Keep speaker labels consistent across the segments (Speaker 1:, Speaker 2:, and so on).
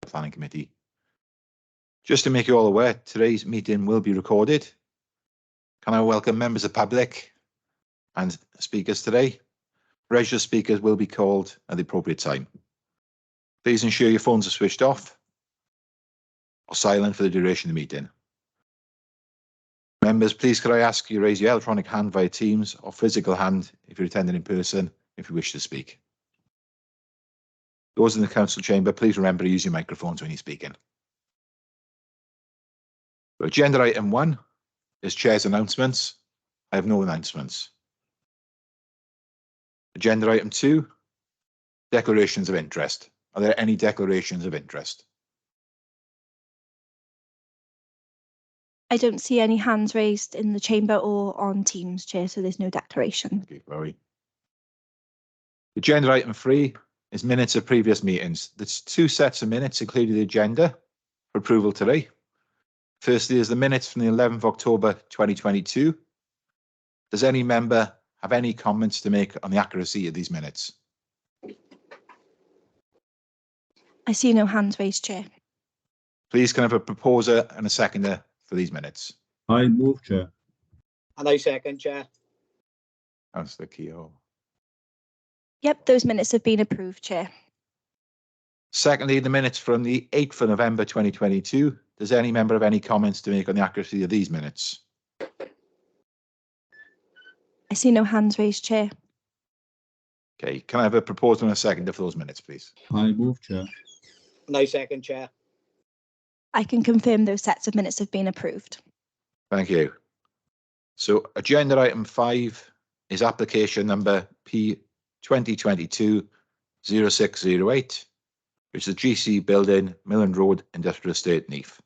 Speaker 1: the Planning Committee. Just to make you all aware, today's meeting will be recorded. Can I welcome members of the public and speakers today? Registered speakers will be called at the appropriate time. Please ensure your phones are switched off or silent for the duration of the meeting. Members, please could I ask you raise your electronic hand via Teams or physical hand if you're attending in person if you wish to speak. Those in the council chamber, please remember to use your microphones when you're speaking. So agenda item 1 is Chair's announcements. I have no announcements. Agenda item 2, declarations of interest. Are there any declarations of interest?
Speaker 2: I don't see any hands raised in the chamber or on Teams, Chair, so there's no declaration.
Speaker 1: Thank you, Chloe. Agenda item 3 is minutes of previous meetings. There's 2 sets of minutes including the agenda for approval today. Firstly is the minutes from the 11th of October 2022. Does any member have any comments to make on the accuracy of these minutes?
Speaker 2: I see no hands raised, Chair.
Speaker 1: Please can I have a proposer and a seconder for these minutes?
Speaker 3: I move, Chair.
Speaker 4: And I second, Chair.
Speaker 1: Councillor Keogh.
Speaker 2: Yep, those minutes have been approved, Chair.
Speaker 1: Secondly, the minutes from the 8th of November 2022. Does any member have any comments to make on the accuracy of these minutes?
Speaker 2: I see no hands raised, Chair.
Speaker 1: Okay, can I have a proposal and a seconder for those minutes, please?
Speaker 3: I move, Chair.
Speaker 4: And I second, Chair.
Speaker 2: I can confirm those sets of minutes have been approved.
Speaker 1: Thank you. So agenda item 5 is application number P 2022-0608, which is the GC building, Milland Road, Industrial Estate, Neath.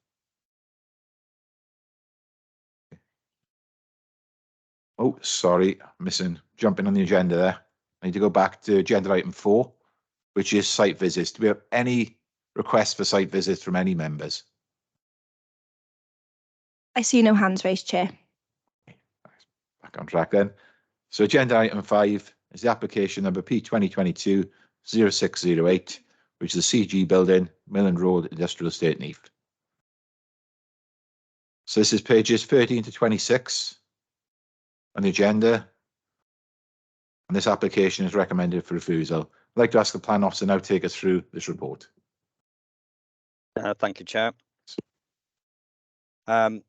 Speaker 1: Oh, sorry, jumping on the agenda there. I need to go back to agenda item 4, which is site visits. Do we have any requests for site visits from any members?
Speaker 2: I see no hands raised, Chair.
Speaker 1: Back on track then. So agenda item 5 is the application number P 2022-0608, which is the CG building, Milland Road, Industrial Estate, Neath. So this is pages 13 to 26 on the agenda, and this application is recommended for refusal. I'd like to ask the plan officer now to take us through this report.
Speaker 5: Thank you, Chair. As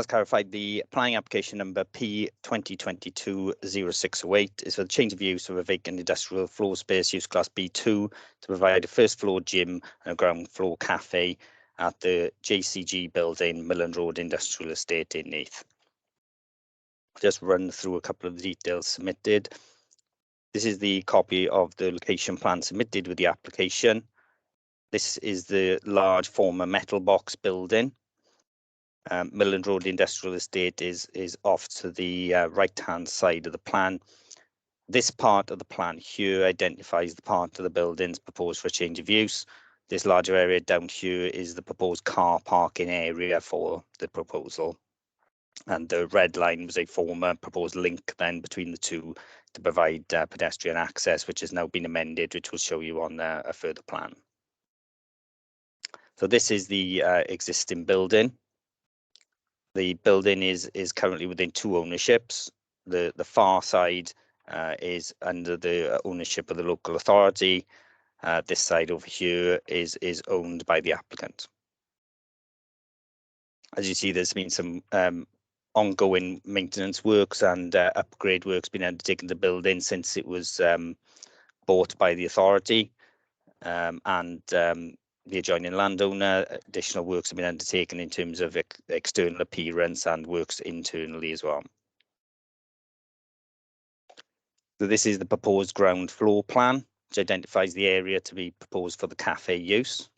Speaker 5: clarified, the planning application number P 2022-0608 is for the change of use of a vacant industrial floor space use class B2 to provide a first floor gym and a ground floor cafe at the JCG building, Milland Road Industrial Estate in Neath. I'll just run through a couple of the details submitted. This is the copy of the location plan submitted with the application. This is the large former metal box building. Milland Road Industrial Estate is off to the right-hand side of the plan. This part of the plan here identifies the part of the buildings proposed for a change of use. This larger area down here is the proposed car parking area for the proposal. And the red line was a former proposed link then between the two to provide pedestrian access, which has now been amended, which we'll show you on a further plan. So this is the existing building. The building is currently within 2 ownerships. The far side is under the ownership of the local authority. This side over here is owned by the applicant. As you see, there's been some ongoing maintenance works and upgrade works been undertaken to the building since it was bought by the authority, and the adjoining landowner. Additional works have been undertaken in terms of external appearance and works internally as well. So this is the proposed ground floor plan, which identifies the area to be proposed for the cafe use.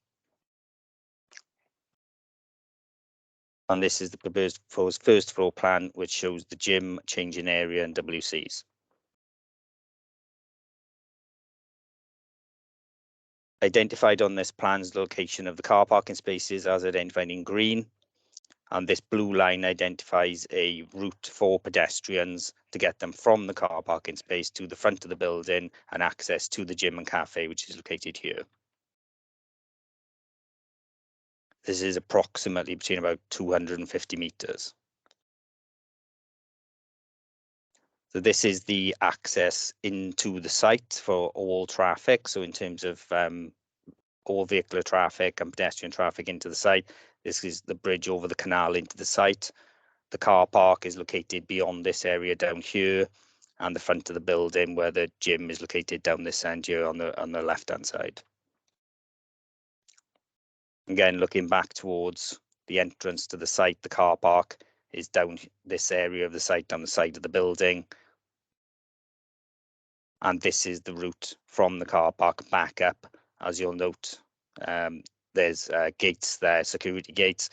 Speaker 5: And this is the proposed first floor plan, which shows the gym, changing area and WCs. Identified on this plan is the location of the car parking spaces as identified in green. And this blue line identifies a route for pedestrians to get them from the car parking space to the front of the building and access to the gym and cafe, which is located here. this is approximately between about 250 metres. So this is the access into the site for all traffic. So in terms of all vehicular traffic and pedestrian traffic into the site, this is the bridge over the canal into the site. The car park is located beyond this area down here, and the front of the building where the gym is located down this end here on the left-hand side. Again, looking back towards the entrance to the site, the car park is down this area of the site, down the side of the building. And this is the route from the car park back up. As you'll note, there's gates there, security gates.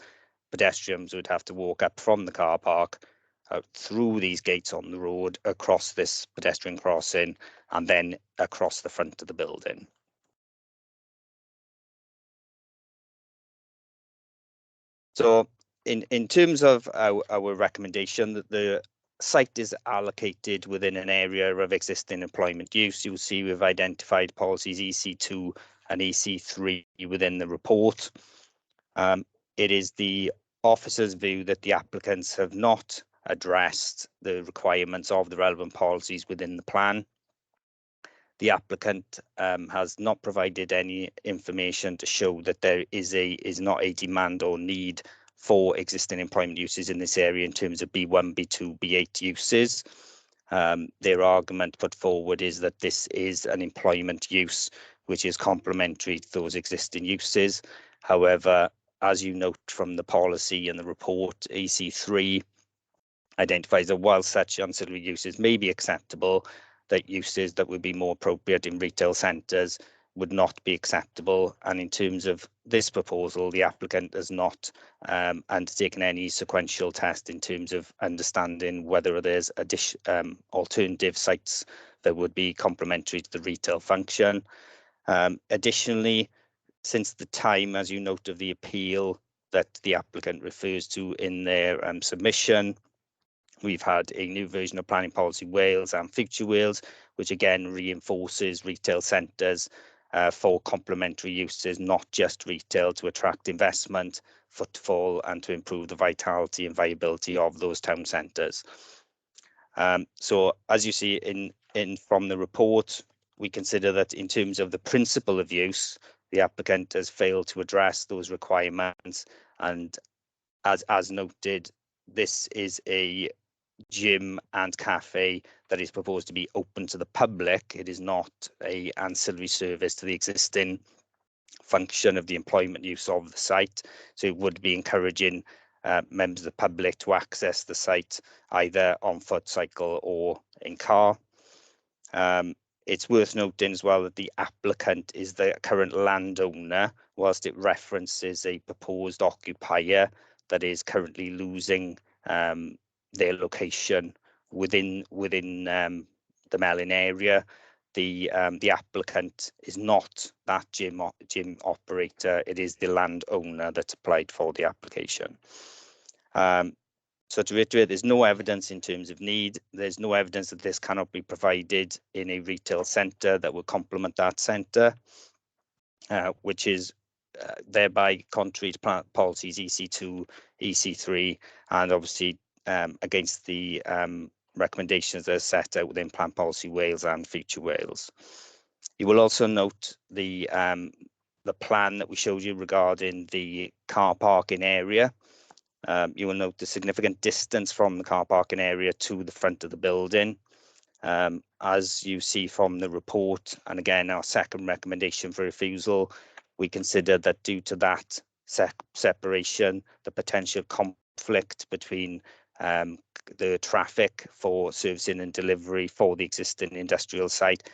Speaker 5: Pedestrians would have to walk up from the car park, out through these gates on the road, across this pedestrian crossing, and then across the front of the building. So in terms of our recommendation, that the site is allocated within an area of existing employment use. You'll see we've identified policies EC2 and EC3 within the report. It is the officer's view that the applicants have not addressed the requirements of the relevant policies within the plan. The applicant has not provided any information to show that there is not a demand or need for existing employment uses in this area in terms of B1, B2, B8 uses. Their argument put forward is that this is an employment use which is complementary to those existing uses. However, as you note from the policy and the report, EC3 identifies that while such ancillary uses may be acceptable, that uses that would be more appropriate in retail centres would not be acceptable. And in terms of this proposal, the applicant has not undertaken any sequential test in terms of understanding whether there's alternative sites that would be complementary to the retail function. Additionally, since the time, as you note, of the appeal that the applicant refers to in their submission, we've had a new version of Planning Policy Wales and Future Wales, which again reinforces retail centres for complementary uses, not just retail, to attract investment, footfall, and to improve the vitality and viability of those town centres. So as you see from the report, we consider that in terms of the principle of use, the applicant has failed to address those requirements, and as noted, this is a gym and cafe that is proposed to be open to the public. It is not an ancillary service to the existing function of the employment use of the site. So it would be encouraging members of the public to access the site either on foot, cycle, or in car. It's worth noting as well that the applicant is the current landowner, whilst it references a proposed occupier that is currently losing their location within the Melin area. The applicant is not that gym operator. It is the landowner that applied for the application. So to reiterate, there's no evidence in terms of need. There's no evidence that this cannot be provided in a retail centre that will complement that centre, which is thereby contrary to policies EC2, EC3, and obviously against the recommendations that are set out within Plan Policy Wales and Future Wales. You will also note the plan that we showed you regarding the car parking area. You will note the significant distance from the car parking area to the front of the building. As you see from the report, and again, our second recommendation for refusal, we consider that due to that separation, the potential conflict between the traffic for servicing and delivery for the existing industrial site,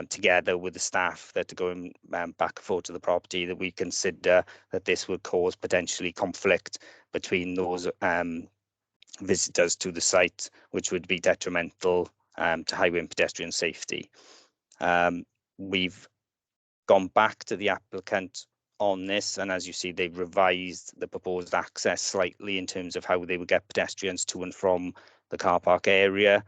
Speaker 5: together with the staff that are going back and forth to the property, that we consider that this would cause potentially conflict between those visitors to the site, which would be detrimental to highway and pedestrian safety. We've gone back to the applicant on this, and as you see, they've revised the proposed access slightly in terms of how they would get pedestrians to and from the car park area.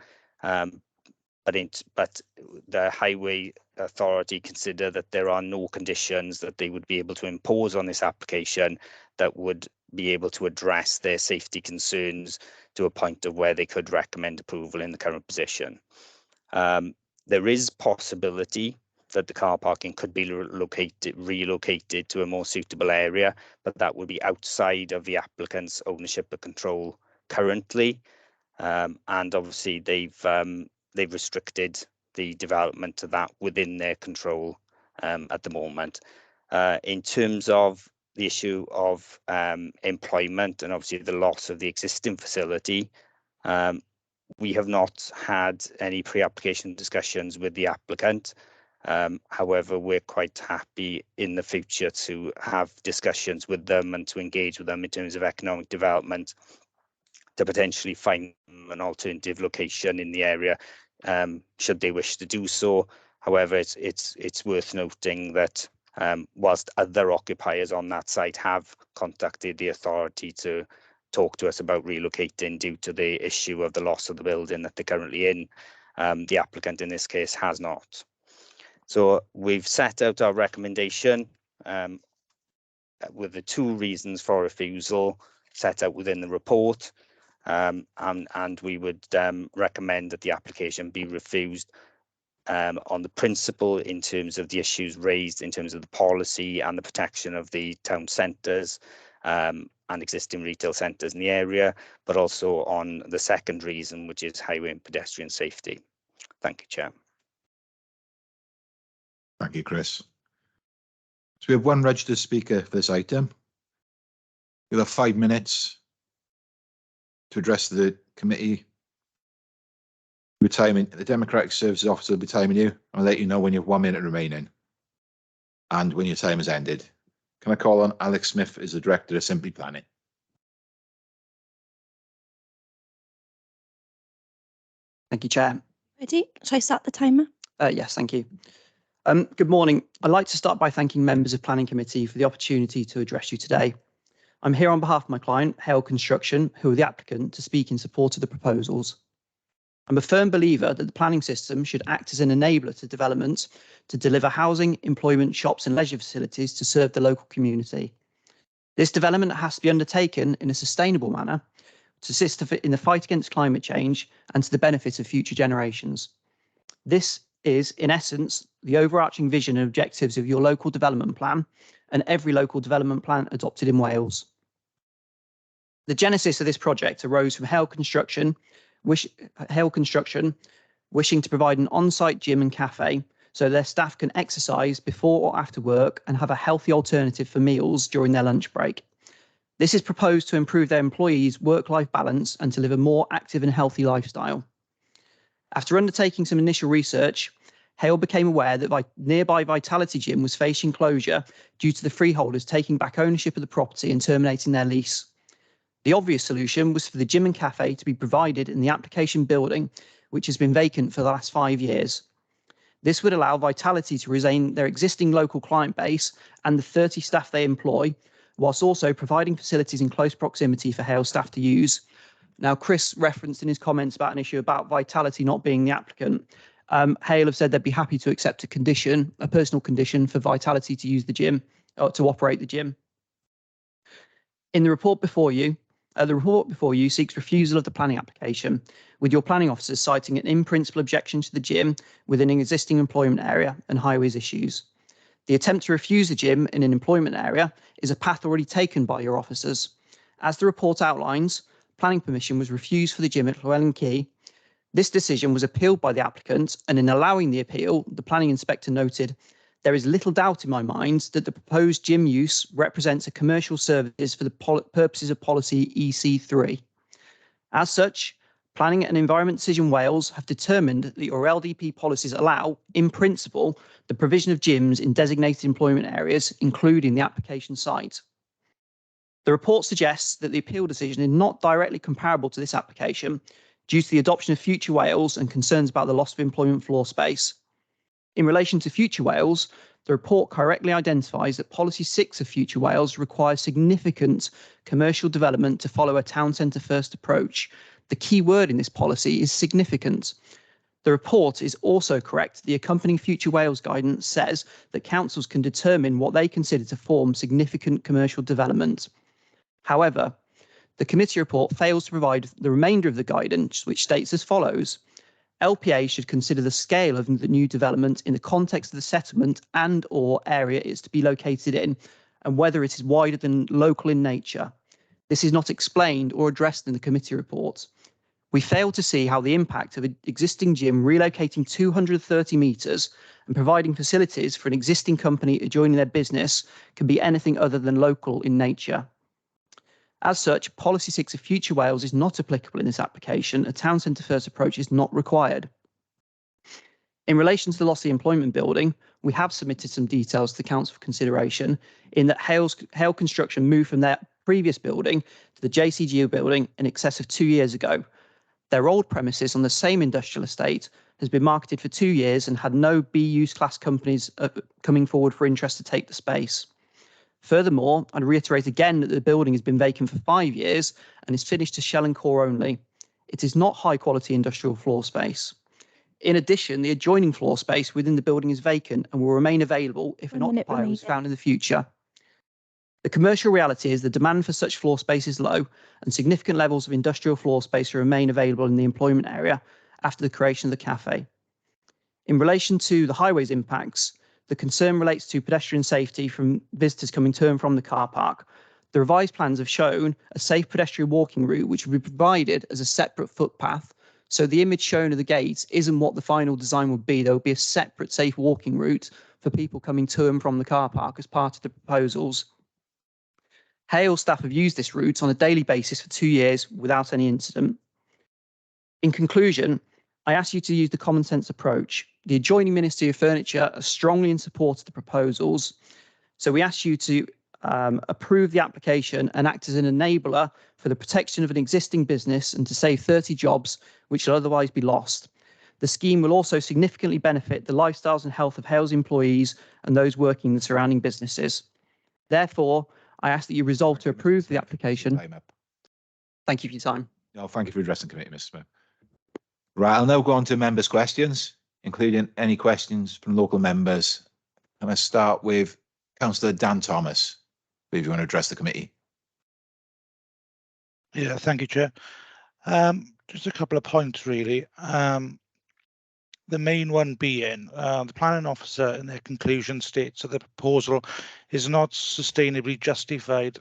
Speaker 5: but the Highway Authority consider that there are no conditions that they would be able to impose on this application that would be able to address their safety concerns to a point of where they could recommend approval in the current position. There is possibility that the car parking could be relocated to a more suitable area, but that would be outside of the applicant's ownership and control currently. And obviously they've restricted the development of that within their control at the moment. In terms of the issue of employment and obviously the loss of the existing facility, we have not had any pre-application discussions with the applicant. However, we're quite happy in the future to have discussions with them and to engage with them in terms of economic development to potentially find an alternative location in the area, should they wish to do so. However, it's worth noting that whilst other occupiers on that site have contacted the authority to talk to us about relocating due to the issue of the loss of the building that they're currently in, the applicant in this case has not. So we've set out our recommendation with the 2 reasons for refusal set out within the report, and we would recommend that the application be refused on the principle in terms of the issues raised in terms of the policy and the protection of the town centres and existing retail centres in the area, but also on the second reason, which is highway and pedestrian safety. Thank you, Chair.
Speaker 1: Thank you, Chris. So we have 1 registered speaker for this item. You'll have 5 minutes to address the committee. The Democratic Services Officer will be timing you. I'll let you know when you have 1 minute remaining and when your time has ended. Can I call on Alex Smith as the Director of Simply Planning?
Speaker 6: Thank you, Chair.
Speaker 2: Ready? Shall I start the timer?
Speaker 6: Yes, thank you. Good morning. I'd like to start by thanking members of Planning Committee for the opportunity to address you today. I'm here on behalf of my client, Hale Construction, who are the applicant, to speak in support of the proposals. I'm a firm believer that the planning system should act as an enabler to development to deliver housing, employment, shops and leisure facilities to serve the local community. This development has to be undertaken in a sustainable manner to assist in the fight against climate change and to the benefit of future generations. This is, in essence, the overarching vision and objectives of your local development plan and every local development plan adopted in Wales. The genesis of this project arose from Hale Construction wishing to provide an on-site gym and cafe so their staff can exercise before or after work and have a healthy alternative for meals during their lunch break. This is proposed to improve their employees' work-life balance and to live a more active and healthy lifestyle. After undertaking some initial research, Hale became aware that nearby Vitality Gym was facing closure due to the freeholders taking back ownership of the property and terminating their lease. The obvious solution was for the gym and cafe to be provided in the application building, which has been vacant for the last 5 years. This would allow Vitality to retain their existing local client base and the 30 staff they employ, whilst also providing facilities in close proximity for Hale staff to use. Now, Chris referenced in his comments about an issue about Vitality not being the applicant. Hale have said they'd be happy to accept a personal condition for Vitality to use the gym, or to operate the gym. In the report before you, seeks refusal of the planning application, with your planning officers citing an in-principle objection to the gym within an existing employment area and highways issues. The attempt to refuse the gym in an employment area is a path already taken by your officers. As the report outlines, planning permission was refused for the gym at Llewellyn Quay. This decision was appealed by the applicant, and in allowing the appeal, the planning inspector noted, "There is little doubt in my mind that the proposed gym use represents a commercial service for the purposes of policy EC3. As such, Planning and Environment Decision Wales have determined that your LDP policies allow, in principle, the provision of gyms in designated employment areas, including the application site." The report suggests that the appeal decision is not directly comparable to this application due to the adoption of Future Wales and concerns about the loss of employment floor space. In relation to Future Wales, the report correctly identifies that Policy 6 of Future Wales requires significant commercial development to follow a town centre first approach. The key word in this policy is significant. The report is also correct. The accompanying Future Wales guidance says that councils can determine what they consider to form significant commercial development. However, the committee report fails to provide the remainder of the guidance, which states as follows. LPA should consider the scale of the new development in the context of the settlement and/or area it is to be located in, and whether it is wider than local in nature. This is not explained or addressed in the committee report. We fail to see how the impact of an existing gym relocating 230 metres and providing facilities for an existing company adjoining their business can be anything other than local in nature. As such, Policy 6 of Future Wales is not applicable in this application. A town centre first approach is not required. In relation to the Lossy Employment Building, we have submitted some details to the Council for consideration in that Hale Construction moved from their previous building to the JCG building in excess of 2 years ago. Their old premises on the same industrial estate has been marketed for 2 years and had no B-use class companies coming forward for interest to take the space. Furthermore, I'd reiterate again that the building has been vacant for 5 years and is finished to shell and core only. It is not high quality industrial floor space. In addition, the adjoining floor space within the building is vacant and will remain available if an occupier is found in the future. The commercial reality is the demand for such floor space is low and significant levels of industrial floor space remain available in the employment area after the creation of the cafe. In relation to the highways impacts, the concern relates to pedestrian safety from visitors coming to and from the car park. The revised plans have shown a safe pedestrian walking route which will be provided as a separate footpath. So the image shown of the gates isn't what the final design would be. There will be a separate safe walking route for people coming to and from the car park as part of the proposals. Hale staff have used this route on a daily basis for 2 years without any incident. In conclusion, I ask you to use the common sense approach. The adjoining Ministry of Furniture are strongly in support of the proposals. So we ask you to approve the application and act as an enabler for the protection of an existing business and to save 30 jobs, which will otherwise be lost. The scheme will also significantly benefit the lifestyles and health of Hale's employees and those working in the surrounding businesses. Therefore, I ask that you resolve to approve the application. Thank you for your time.
Speaker 1: No, thank you for addressing the committee, Mr. Smith. Right, I'll now go on to members' questions, including any questions from local members. I'm going to start with Councillor Dan Thomas, if you want to address the committee.
Speaker 7: Yeah, thank you, Chair. Just a couple of points, really. The main one being the planning officer in their conclusion states that the proposal is not sustainably justified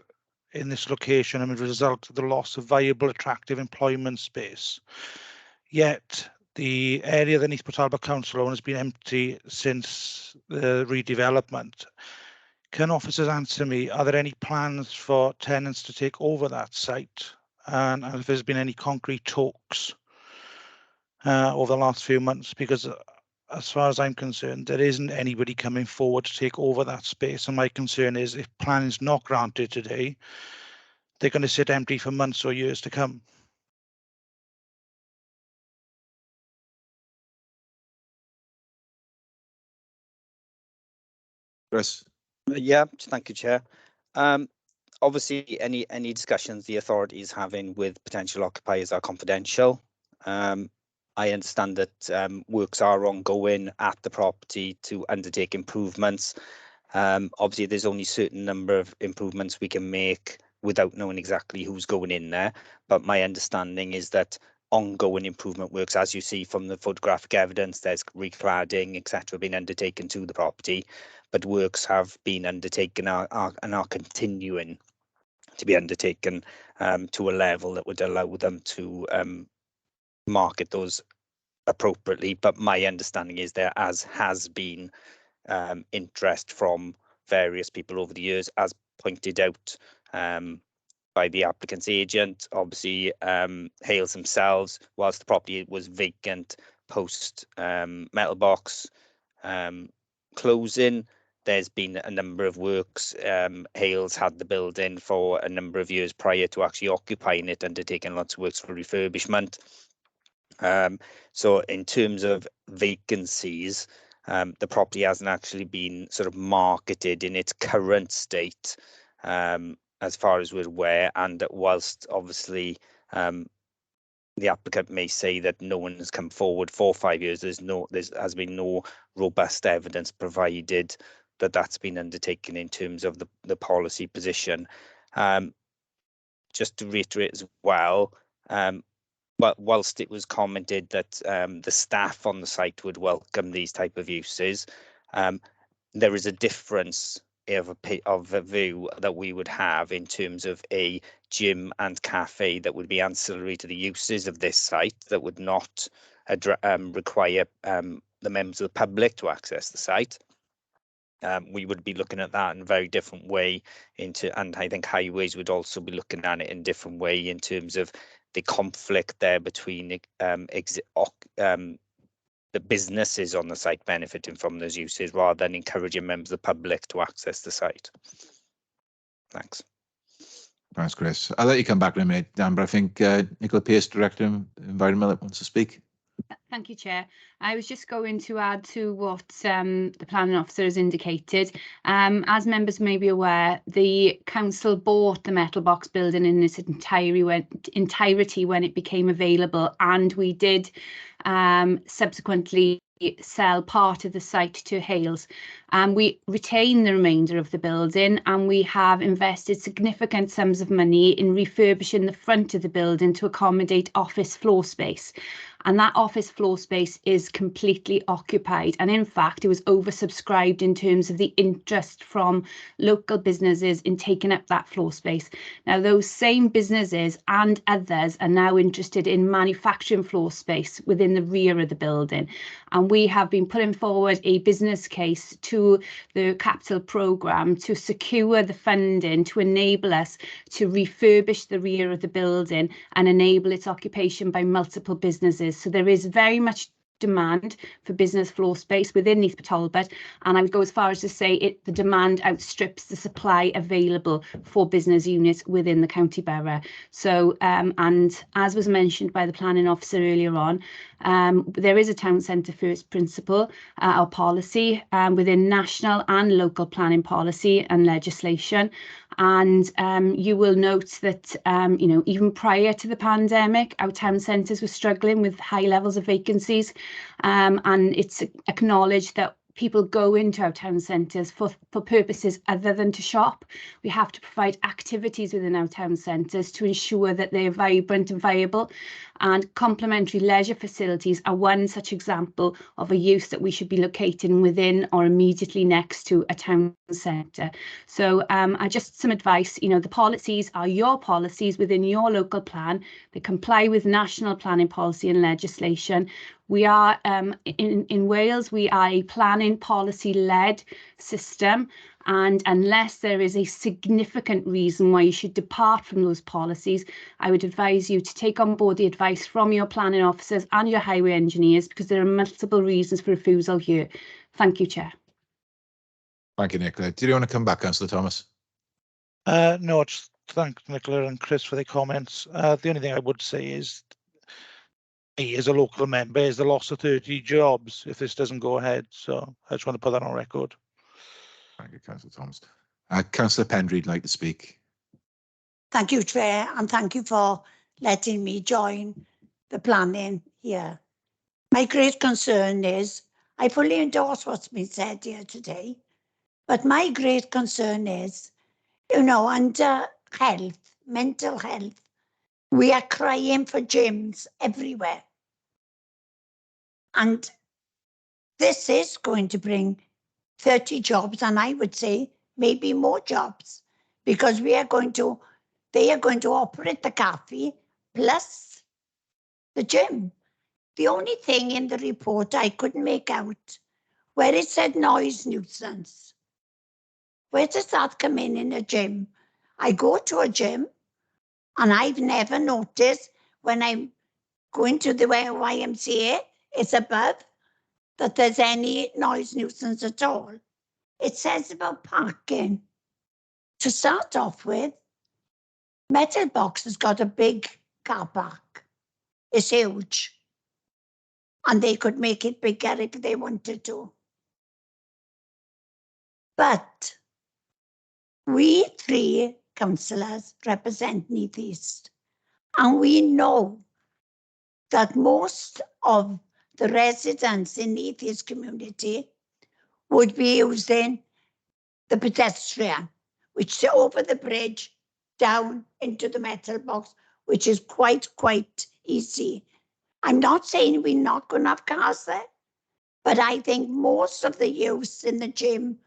Speaker 7: in this location and as a result of the loss of viable, attractive employment space. Yet the area the Neath Talbot Council own has been empty since the redevelopment. Can officers answer me, are there any plans for tenants to take over that site? And if there's been any concrete talks over the last few months? Because as far as I'm concerned, there isn't anybody coming forward to take over that space. And my concern is if planning is not granted today, they're going to sit empty for months or years to come.
Speaker 1: Chris.
Speaker 5: Yeah, thank you, Chair. Obviously, any discussions the authority is having with potential occupiers are confidential. I understand that works are ongoing at the property to undertake improvements. Obviously, there's only a certain number of improvements we can make without knowing exactly who's going in there. But my understanding is that ongoing improvement works, as you see from the photographic evidence, there's recladding, etc., being undertaken to the property, but works have been undertaken and are continuing to be undertaken to a level that would allow them to market those appropriately. But my understanding is there has been interest from various people over the years, as pointed out by the applicant's agent. Obviously, Hales themselves, whilst the property was vacant post metal box closing, there's been a number of works. Hales had the building for a number of years prior to actually occupying it, undertaking lots of works for refurbishment. So in terms of vacancies, the property hasn't actually been sort of marketed in its current state, as far as we're aware. And whilst obviously the applicant may say that no one has come forward for 5 years. There has been no robust evidence provided that that's been undertaken in terms of the policy position. Just to reiterate as well, but whilst it was commented that the staff on the site would welcome these type of uses, there is a difference of a view that we would have in terms of a gym and cafe that would be ancillary to the uses of this site, that would not require the members of the public to access the site. We would be looking at that in a very different way and I think highways would also be looking at it in a different way in terms of the conflict there between the businesses on the site benefiting from those uses rather than encouraging members of the public to access the site. Thanks.
Speaker 1: Thanks, Chris. I'll let you come back in a minute, Dan, but I think Nicola Pearce, Director of Environment, wants to speak.
Speaker 8: Thank you, Chair. I was just going to add to what the planning officer has indicated. As members may be aware, the council bought the metal box building in its entirety when it became available, and we did subsequently sell part of the site to Hales. We retain the remainder of the building, and we have invested significant sums of money in refurbishing the front of the building to accommodate office floor space. And that office floor space is completely occupied. And in fact, it was oversubscribed in terms of the interest from local businesses in taking up that floor space. Now, those same businesses and others are now interested in manufacturing floor space within the rear of the building. And we have been putting forward a business case to the capital programme to secure the funding to enable us to refurbish the rear of the building and enable its occupation by multiple businesses. So there is very much demand for business floor space within Neath Talbot, and I would go as far as to say the demand outstrips the supply available for business units within the county borough. So and as was mentioned by the planning officer earlier on, there is a town centre first principle, our policy within national and local planning policy and legislation. And you will note that, even prior to the pandemic, our town centres were struggling with high levels of vacancies. And it's acknowledged that people go into our town centres for purposes other than to shop. We have to provide activities within our town centres to ensure that they're vibrant and viable. And complementary leisure facilities are one such example of a use that we should be locating within or immediately next to a town centre. So just some advice, the policies are your policies within your local plan. They comply with national planning policy and legislation. We are in Wales, we are a planning policy led system. And unless there is a significant reason why you should depart from those policies, I would advise you to take on board the advice from your planning officers and your highway engineers, because there are multiple reasons for refusal here. Thank you, Chair.
Speaker 1: Thank you, Nicola. Do you want to come back, Councillor Thomas?
Speaker 7: No, just thank Nicola and Chris for their comments. The only thing I would say is, as a local member, is the loss of 30 jobs if this doesn't go ahead. So I just want to put that on record.
Speaker 1: Thank you, Councillor Thomas. Councillor Pendry would like to speak.
Speaker 9: Thank you, Chair, and thank you for letting me join the planning here. My great concern is, I fully endorse what's been said here today, but my great concern is, under health, mental health, we are crying for gyms everywhere. And this is going to bring 30 jobs, and I would say maybe more jobs, because they are going to operate the cafe plus the gym. The only thing in the report I couldn't make out, where it said noise nuisance, where does that come in a gym? I go to a gym and I've never noticed when I'm going to the YMCA, it's above, that there's any noise nuisance at all. It says about parking. To start off with, Metal Box has got a big car park. It's huge. And they could make it bigger if they wanted to. But we 3 councillors represent Neath East. And we know that most of the residents in Neath's community would be using the pedestrian, which is over the bridge down into the metal box, which is quite easy. I'm not saying we're not going to have cars there, but I think most of the use in the gym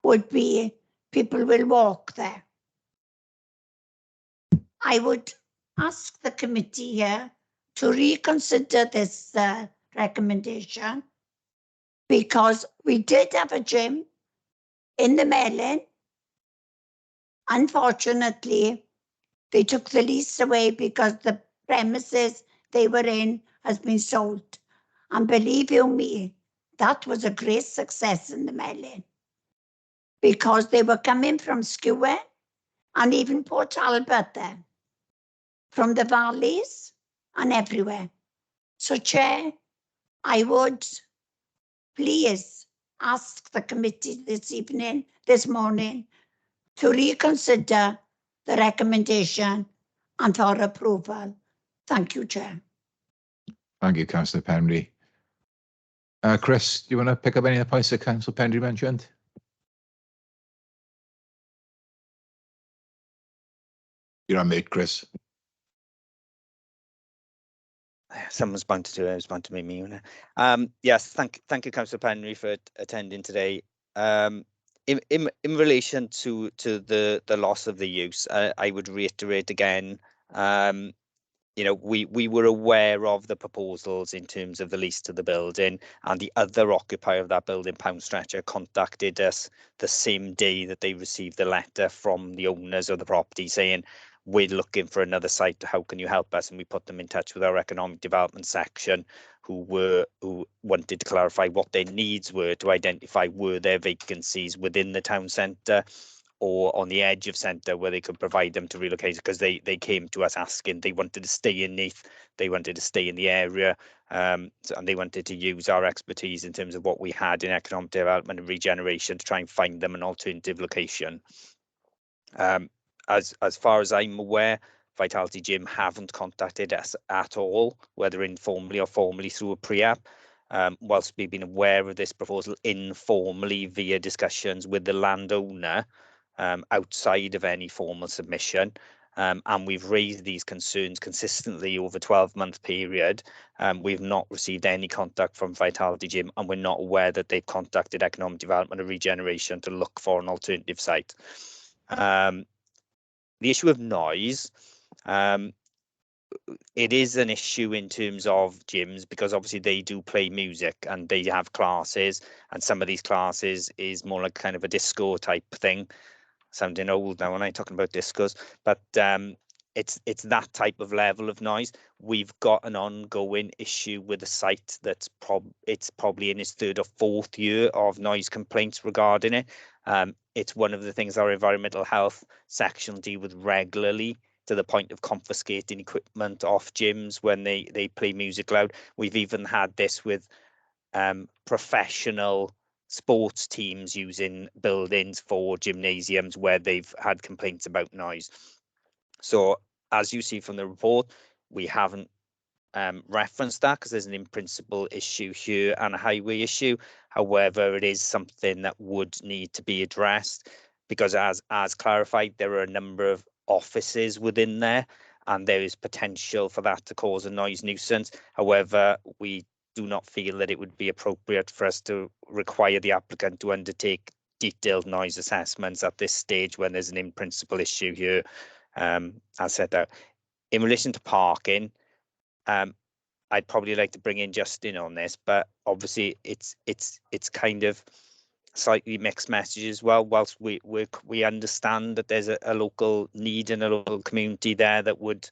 Speaker 9: would be people will walk there. I would ask the committee here to reconsider this recommendation, because we did have a gym in the Melon. Unfortunately, they took the lease away because the premises they were in has been sold. And believe you me, that was a great success in the Melon, because they were coming from Skewen and even Port Talbot then, from the valleys and everywhere. So, Chair, I would please ask the committee this morning, to reconsider the recommendation and for approval. Thank you, Chair.
Speaker 1: Thank you, Councillor Penry. Chris, do you want to pick up any of the points that Councillor Penry mentioned? You're on mute, Chris.
Speaker 5: Someone's bound to do it. It was bound to be me. Yes, thank you, Councillor Penry, for attending today. In relation to the loss of the use, I would reiterate again. You know, we were aware of the proposals in terms of the lease to the building, and the other occupier of that building, Pound Stretcher, contacted us the same day that they received the letter from the owners of the property saying, we're looking for another site, how can you help us? And we put them in touch with our economic development section, who wanted to clarify what their needs were, to identify were there vacancies within the town centre or on the edge of centre where they could provide them to relocate, because they came to us asking, they wanted to stay in Neath, they wanted to stay in the area, and they wanted to use our expertise in terms of what we had in economic development and regeneration to try and find them an alternative location. As far as I'm aware, Vitality Gym haven't contacted us at all, whether informally or formally through a pre-app. Whilst we've been aware of this proposal informally via discussions with the landowner, outside of any formal submission, and we've raised these concerns consistently over a 12-month period. We've not received any contact from Vitality Gym, and we're not aware that they've contacted Economic Development and Regeneration to look for an alternative site. The issue of noise, it is an issue in terms of gyms, because obviously they do play music and they have classes, and some of these classes is more like kind of a disco type thing. Sounding old now when I'm talking about discos, but it's that type of level of noise. We've got an ongoing issue with a site that's probably in its 3rd or 4th year of noise complaints regarding it. It's one of the things our environmental health section deal with regularly, to the point of confiscating equipment off gyms when they play music loud. We've even had this with professional sports teams using buildings for gymnasiums where they've had complaints about noise. So as you see from the report, we haven't referenced that because there's an in principle issue here and a highway issue. However, it is something that would need to be addressed, because as clarified, there are a number of offices within there, and there is potential for that to cause a noise nuisance. However, we do not feel that it would be appropriate for us to require the applicant to undertake detailed noise assessments at this stage when there's an in principle issue here, as set out. In relation to parking, I'd probably like to bring in Justin on this, but obviously it's kind of slightly mixed messages as well. Whilst we understand that there's a local need in a local community there that would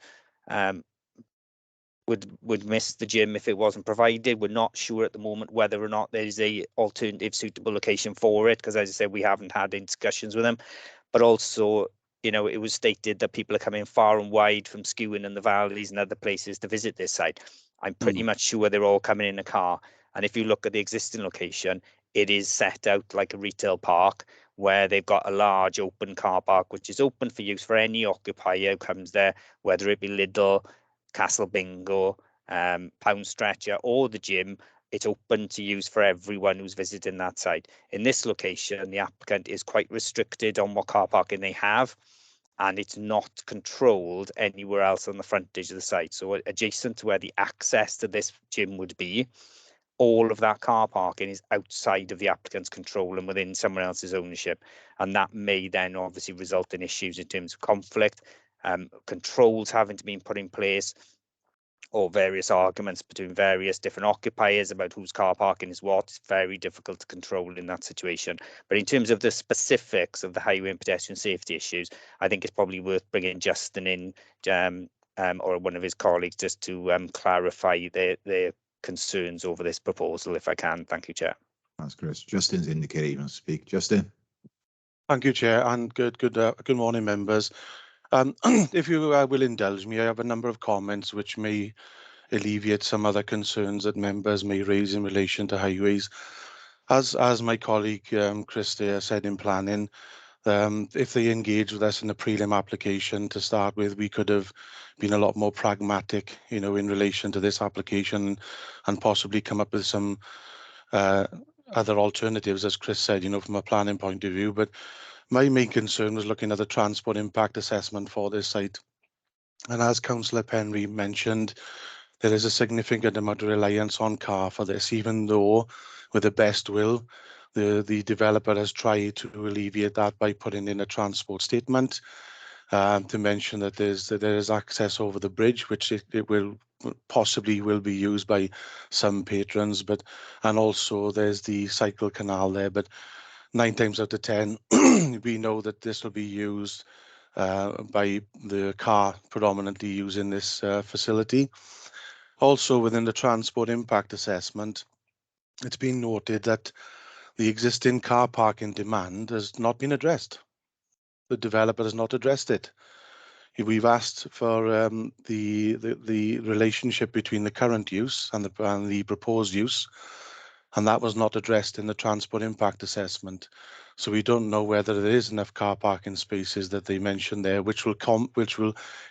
Speaker 5: miss the gym if it wasn't provided. We're not sure at the moment whether or not there's a alternative suitable location for it, because as I said, we haven't had any discussions with them. But also, you know, it was stated that people are coming far and wide from Skewen and the valleys and other places to visit this site. I'm pretty much sure they're all coming in a car. And if you look at the existing location, it is set out like a retail park where they've got a large open car park, which is open for use for any occupier who comes there, whether it be Lidl, Castle Bingo, pound stretcher or the gym, it's open to use for everyone who's visiting that site. In this location, the applicant is quite restricted on what car parking they have, and it's not controlled anywhere else on the frontage of the site. So adjacent to where the access to this gym would be, all of that car parking is outside of the applicant's control and within someone else's ownership. And that may then obviously result in issues in terms of conflict, controls having to be put in place, or various arguments between various different occupiers about whose car parking is what. It's very difficult to control in that situation. But in terms of the specifics of the highway and pedestrian safety issues, I think it's probably worth bringing Justin in or one of his colleagues just to clarify their concerns over this proposal, if I can. Thank you, Chair.
Speaker 1: Thanks, Chris. Justin's indicated he wants to speak. Justin.
Speaker 10: Thank you, Chair, and good morning, members. If you will indulge me, I have a number of comments which may alleviate some other concerns that members may raise in relation to highways. As my colleague Chris there said in planning, if they engage with us in a prelim application to start with, we could have been a lot more pragmatic, in relation to this application, and possibly come up with some other alternatives, as Chris said, from a planning point of view. But my main concern was looking at the transport impact assessment for this site. And as Councillor Penry mentioned, there is a significant amount of reliance on car for this, even though with the best will, the developer has tried to alleviate that by putting in a transport statement to mention that there is access over the bridge, which it will possibly be used by some patrons, and also there's the cycle canal there. But 9 times out of 10, we know that this will be used by the car predominantly using this facility. Also, within the transport impact assessment, it's been noted that the existing car parking demand has not been addressed. The developer has not addressed it. We've asked for the relationship between the current use and the proposed use, and that was not addressed in the transport impact assessment. So we don't know whether there is enough car parking spaces that they mentioned there, which will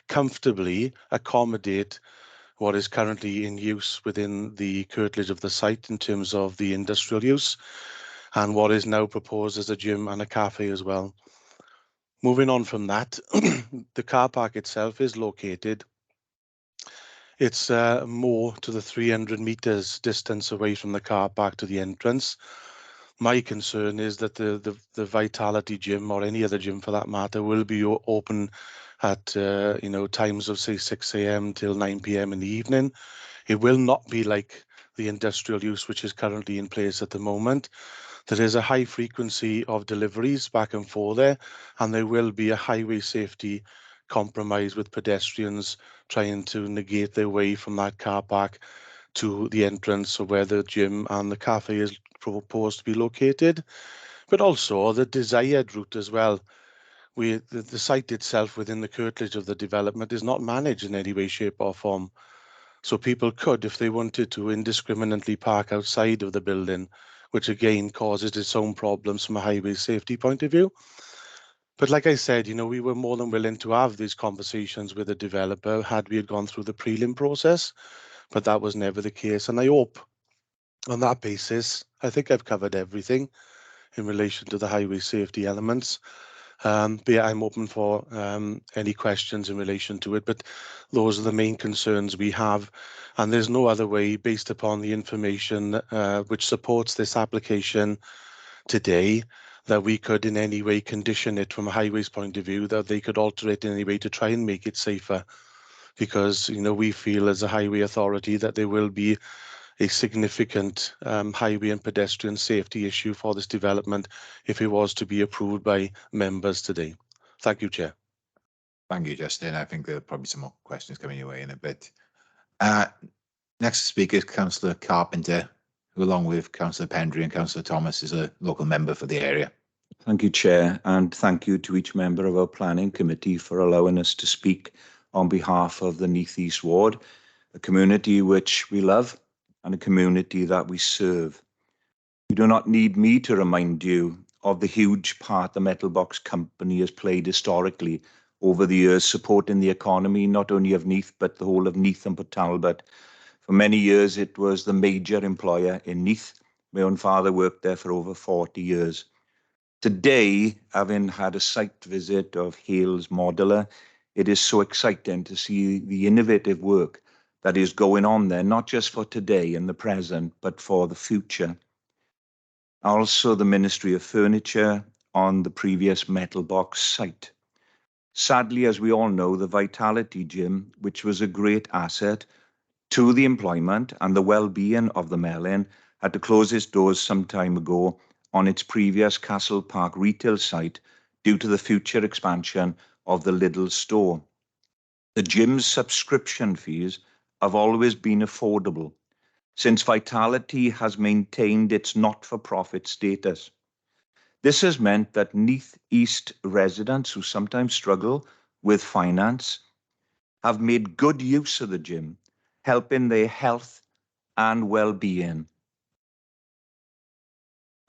Speaker 10: comfortably accommodate what is currently in use within the curtilage of the site in terms of the industrial use, and what is now proposed as a gym and a cafe as well. Moving on from that, the car park itself is located. It's more to the 300 meters distance away from the car park to the entrance. My concern is that the Vitality gym, or any other gym for that matter, will be open at times of say 6 a.m. till 9 p.m. in the evening. It will not be like the industrial use which is currently in place at the moment. There is a high frequency of deliveries back and forth there, and there will be a highway safety compromise with pedestrians trying to negate their way from that car park to the entrance of where the gym and the cafe is proposed to be located, but also the desired route as well. The site itself within the curtilage of the development is not managed in any way, shape or form. So people could, if they wanted to, indiscriminately park outside of the building, which again causes its own problems from a highway safety point of view. But like I said, we were more than willing to have these conversations with the developer had we had gone through the prelim process, but that was never the case. And I hope on that basis, I think I've covered everything in relation to the highway safety elements. But yeah, I'm open for any questions in relation to it, but those are the main concerns we have. And there's no other way, based upon the information which supports this application today, that we could in any way condition it from a highways point of view, that they could alter it in any way to try and make it safer. Because, we feel as a highway authority that there will be a significant highway and pedestrian safety issue for this development if it was to be approved by members today. Thank you, Chair.
Speaker 1: Thank you, Justin. I think there are probably some more questions coming your way in a bit. Next speaker is Councillor Carpenter, who along with Councillor Pendry and Councillor Thomas is a local member for the area.
Speaker 11: Thank you, Chair, and thank you to each member of our planning committee for allowing us to speak on behalf of the Neath East Ward, a community which we love and a community that we serve. You do not need me to remind you of the huge part the Metal Box Company has played historically over the years, supporting the economy not only of Neath but the whole of Neath and Port Talbot, For many years, it was the major employer in Neath. My own father worked there for over 40 years. Today, having had a site visit of Hales Modular, it is so exciting to see the innovative work that is going on there, not just for today and the present, but for the future. Also, the Ministry of Furniture on the previous Metal Box site. Sadly, as we all know, the Vitality Gym, which was a great asset to the employment and the well-being of the Melin, had to close its doors some time ago on its previous Castle Park retail site due to the future expansion of the Lidl store. The gym's subscription fees have always been affordable, since Vitality has maintained its not-for-profit status. This has meant that Neath East residents who sometimes struggle with finance have made good use of the gym, helping their health and well-being.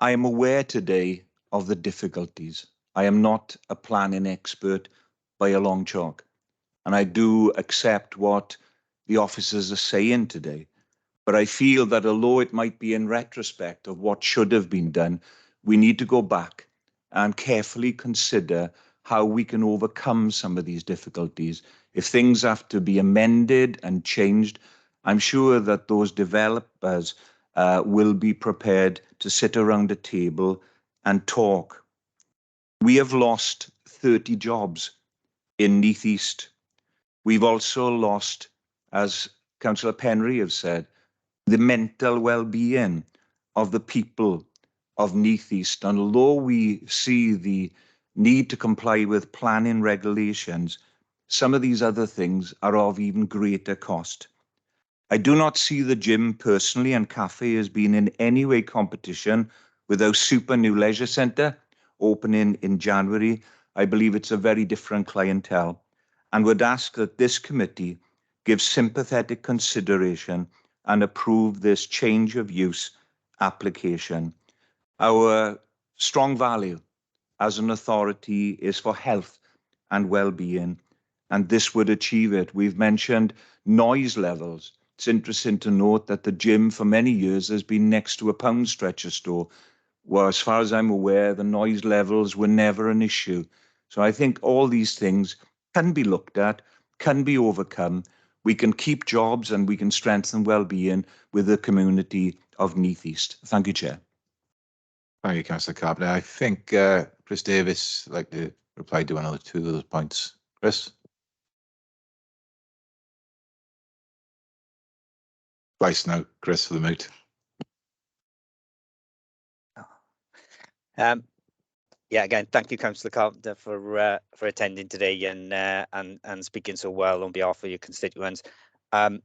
Speaker 11: I am aware today of the difficulties. I am not a planning expert by a long chalk, and I do accept what the officers are saying today. But I feel that although it might be in retrospect of what should have been done, we need to go back and carefully consider how we can overcome some of these difficulties. If things have to be amended and changed, I'm sure that those developers will be prepared to sit around a table and talk. We have lost 30 jobs in Neath East. We've also lost, as Councillor Penry has said, the mental well-being of the people of Neath East. And although we see the need to comply with planning regulations, some of these other things are of even greater cost. I do not see the gym personally and cafe as being in any way competition with our super new leisure centre opening in January. I believe it's a very different clientele, and would ask that this committee give sympathetic consideration and approve this change of use application. Our strong value as an authority is for health and well-being, and this would achieve it. We've mentioned noise levels. It's interesting to note that the gym for many years has been next to a pound stretcher store, where, as far as I'm aware, the noise levels were never an issue. So I think all these things can be looked at, can be overcome. We can keep jobs and we can strengthen well-being with the community of Neath East. Thank you, Chair.
Speaker 1: Thank you, Councillor Carpenter. I think Chris Davis would like to reply to another two of those points. Chris? Twice now, Chris, for the mute.
Speaker 5: Yeah, again, thank you, Councillor Carpenter, for attending today and speaking so well on behalf of your constituents. And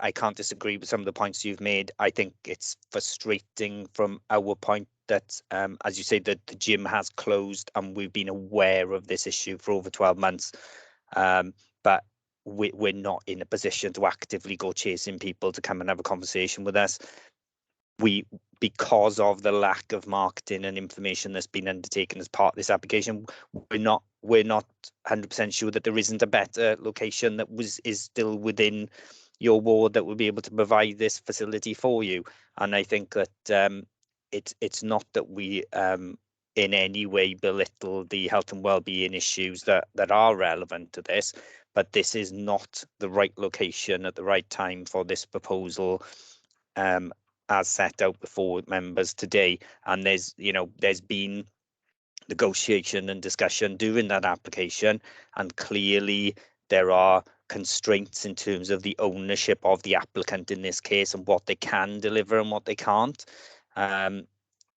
Speaker 5: I can't disagree with some of the points you've made. I think it's frustrating from our point that, as you say, that the gym has closed and we've been aware of this issue for over 12 months. But we're not in a position to actively go chasing people to come and have a conversation with us. Because of the lack of marketing and information that's been undertaken as part of this application, we're not 100% sure that there isn't a better location that is still within your ward that will be able to provide this facility for you. And I think that it's not that we in any way belittle the health and well-being issues that are relevant to this, but this is not the right location at the right time for this proposal as set out before members today. And there's been negotiation and discussion during that application, and clearly there are constraints in terms of the ownership of the applicant in this case and what they can deliver and what they can't.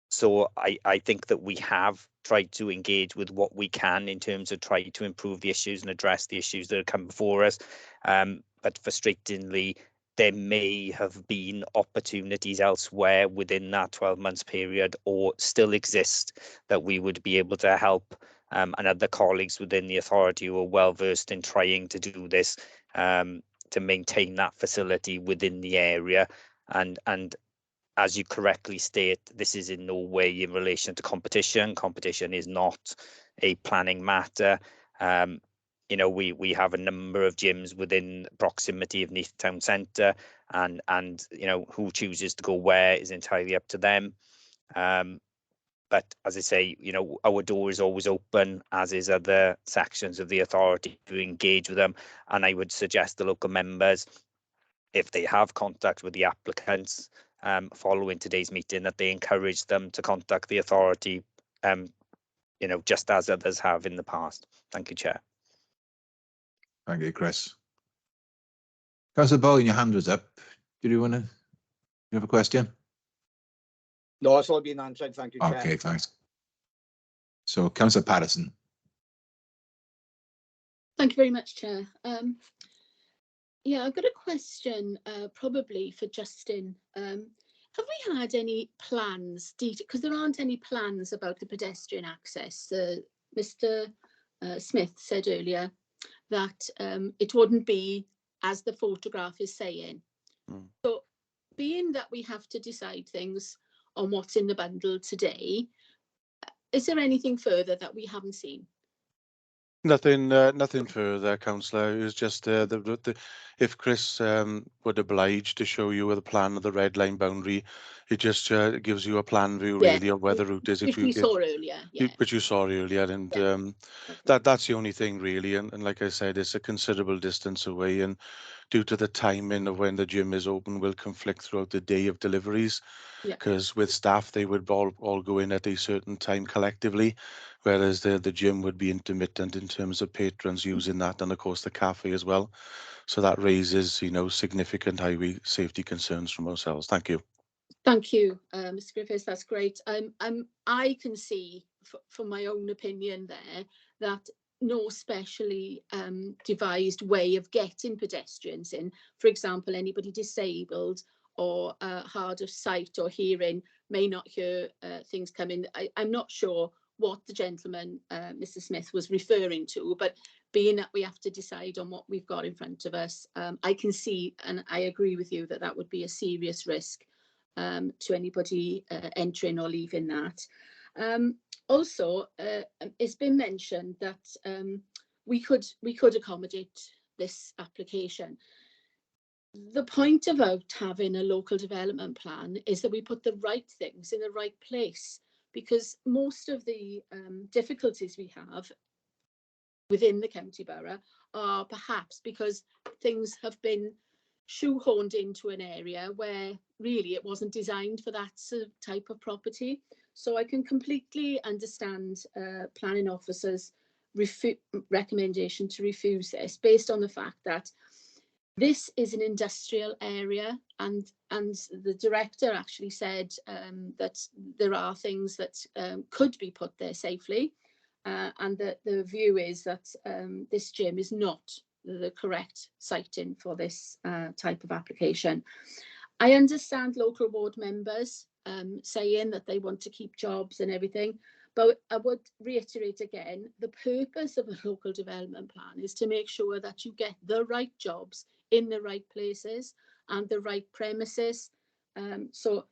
Speaker 5: So I think that we have tried to engage with what we can in terms of trying to improve the issues and address the issues that have come before us. But frustratingly, there may have been opportunities elsewhere within that 12 months period, or still exist, that we would be able to help and other colleagues within the authority who are well versed in trying to do this to maintain that facility within the area. And as you correctly state, this is in no way in relation to competition. Competition is not a planning matter. you know, we have a number of gyms within proximity of Neath Town Centre, and you know, who chooses to go where is entirely up to them. But as I say, you know, our door is always open, as is other sections of the authority, to engage with them. And I would suggest the local members, if they have contact with the applicants following today's meeting, that they encourage them to contact the authority, you know, just as others have in the past. Thank you, Chair.
Speaker 1: Thank you, Chris. Councillor Bowen, your hand was up. Did you have a question?
Speaker 4: No, it's all been answered. Thank you, Chair.
Speaker 1: Okay, thanks. So, Councillor Patterson.
Speaker 12: Thank you very much, Chair. Yeah, I've got a question, probably for Justin. Have we had any plans, because there aren't any plans about the pedestrian access. Mr. Smith said earlier that it wouldn't be as the photograph is saying. So, being that we have to decide things on what's in the bundle today, is there anything further that we haven't seen?
Speaker 10: Nothing further, councillor. It was just if Chris would oblige to show you a plan of the red line boundary, it just gives you a plan view really of where the route is.
Speaker 12: Which we saw earlier, yeah.
Speaker 10: Which you saw earlier, and that's the only thing really. And like I said, it's a considerable distance away, and due to the timing of when the gym is open, will conflict throughout the day of deliveries. Because with staff, they would all go in at a certain time collectively, whereas the gym would be intermittent in terms of patrons using that, and of course the cafe as well. So that raises, you know, significant highway safety concerns from ourselves. Thank you.
Speaker 12: Thank you, Mr. Griffiths. That's great. I can see, from my own opinion, there that no specially devised way of getting pedestrians in, for example, anybody disabled or hard of sight or hearing may not hear things coming. I'm not sure what the gentleman, Mr. Smith, was referring to, but being that we have to decide on what we've got in front of us, I can see, and I agree with you, that would be a serious risk to anybody entering or leaving that. Also, it's been mentioned that we could accommodate this application. The point about having a local development plan is that we put the right things in the right place, because most of the difficulties we have within the county borough are perhaps because things have been shoehorned into an area where really it wasn't designed for that type of property. So I can completely understand planning officers' recommendation to refuse this, based on the fact that this is an industrial area, and the director actually said that there are things that could be put there safely, and that the view is that this gym is not the correct siting for this type of application. I understand local ward members saying that they want to keep jobs and everything, but I would reiterate again, the purpose of a local development plan is to make sure that you get the right jobs in the right places and the right premises. So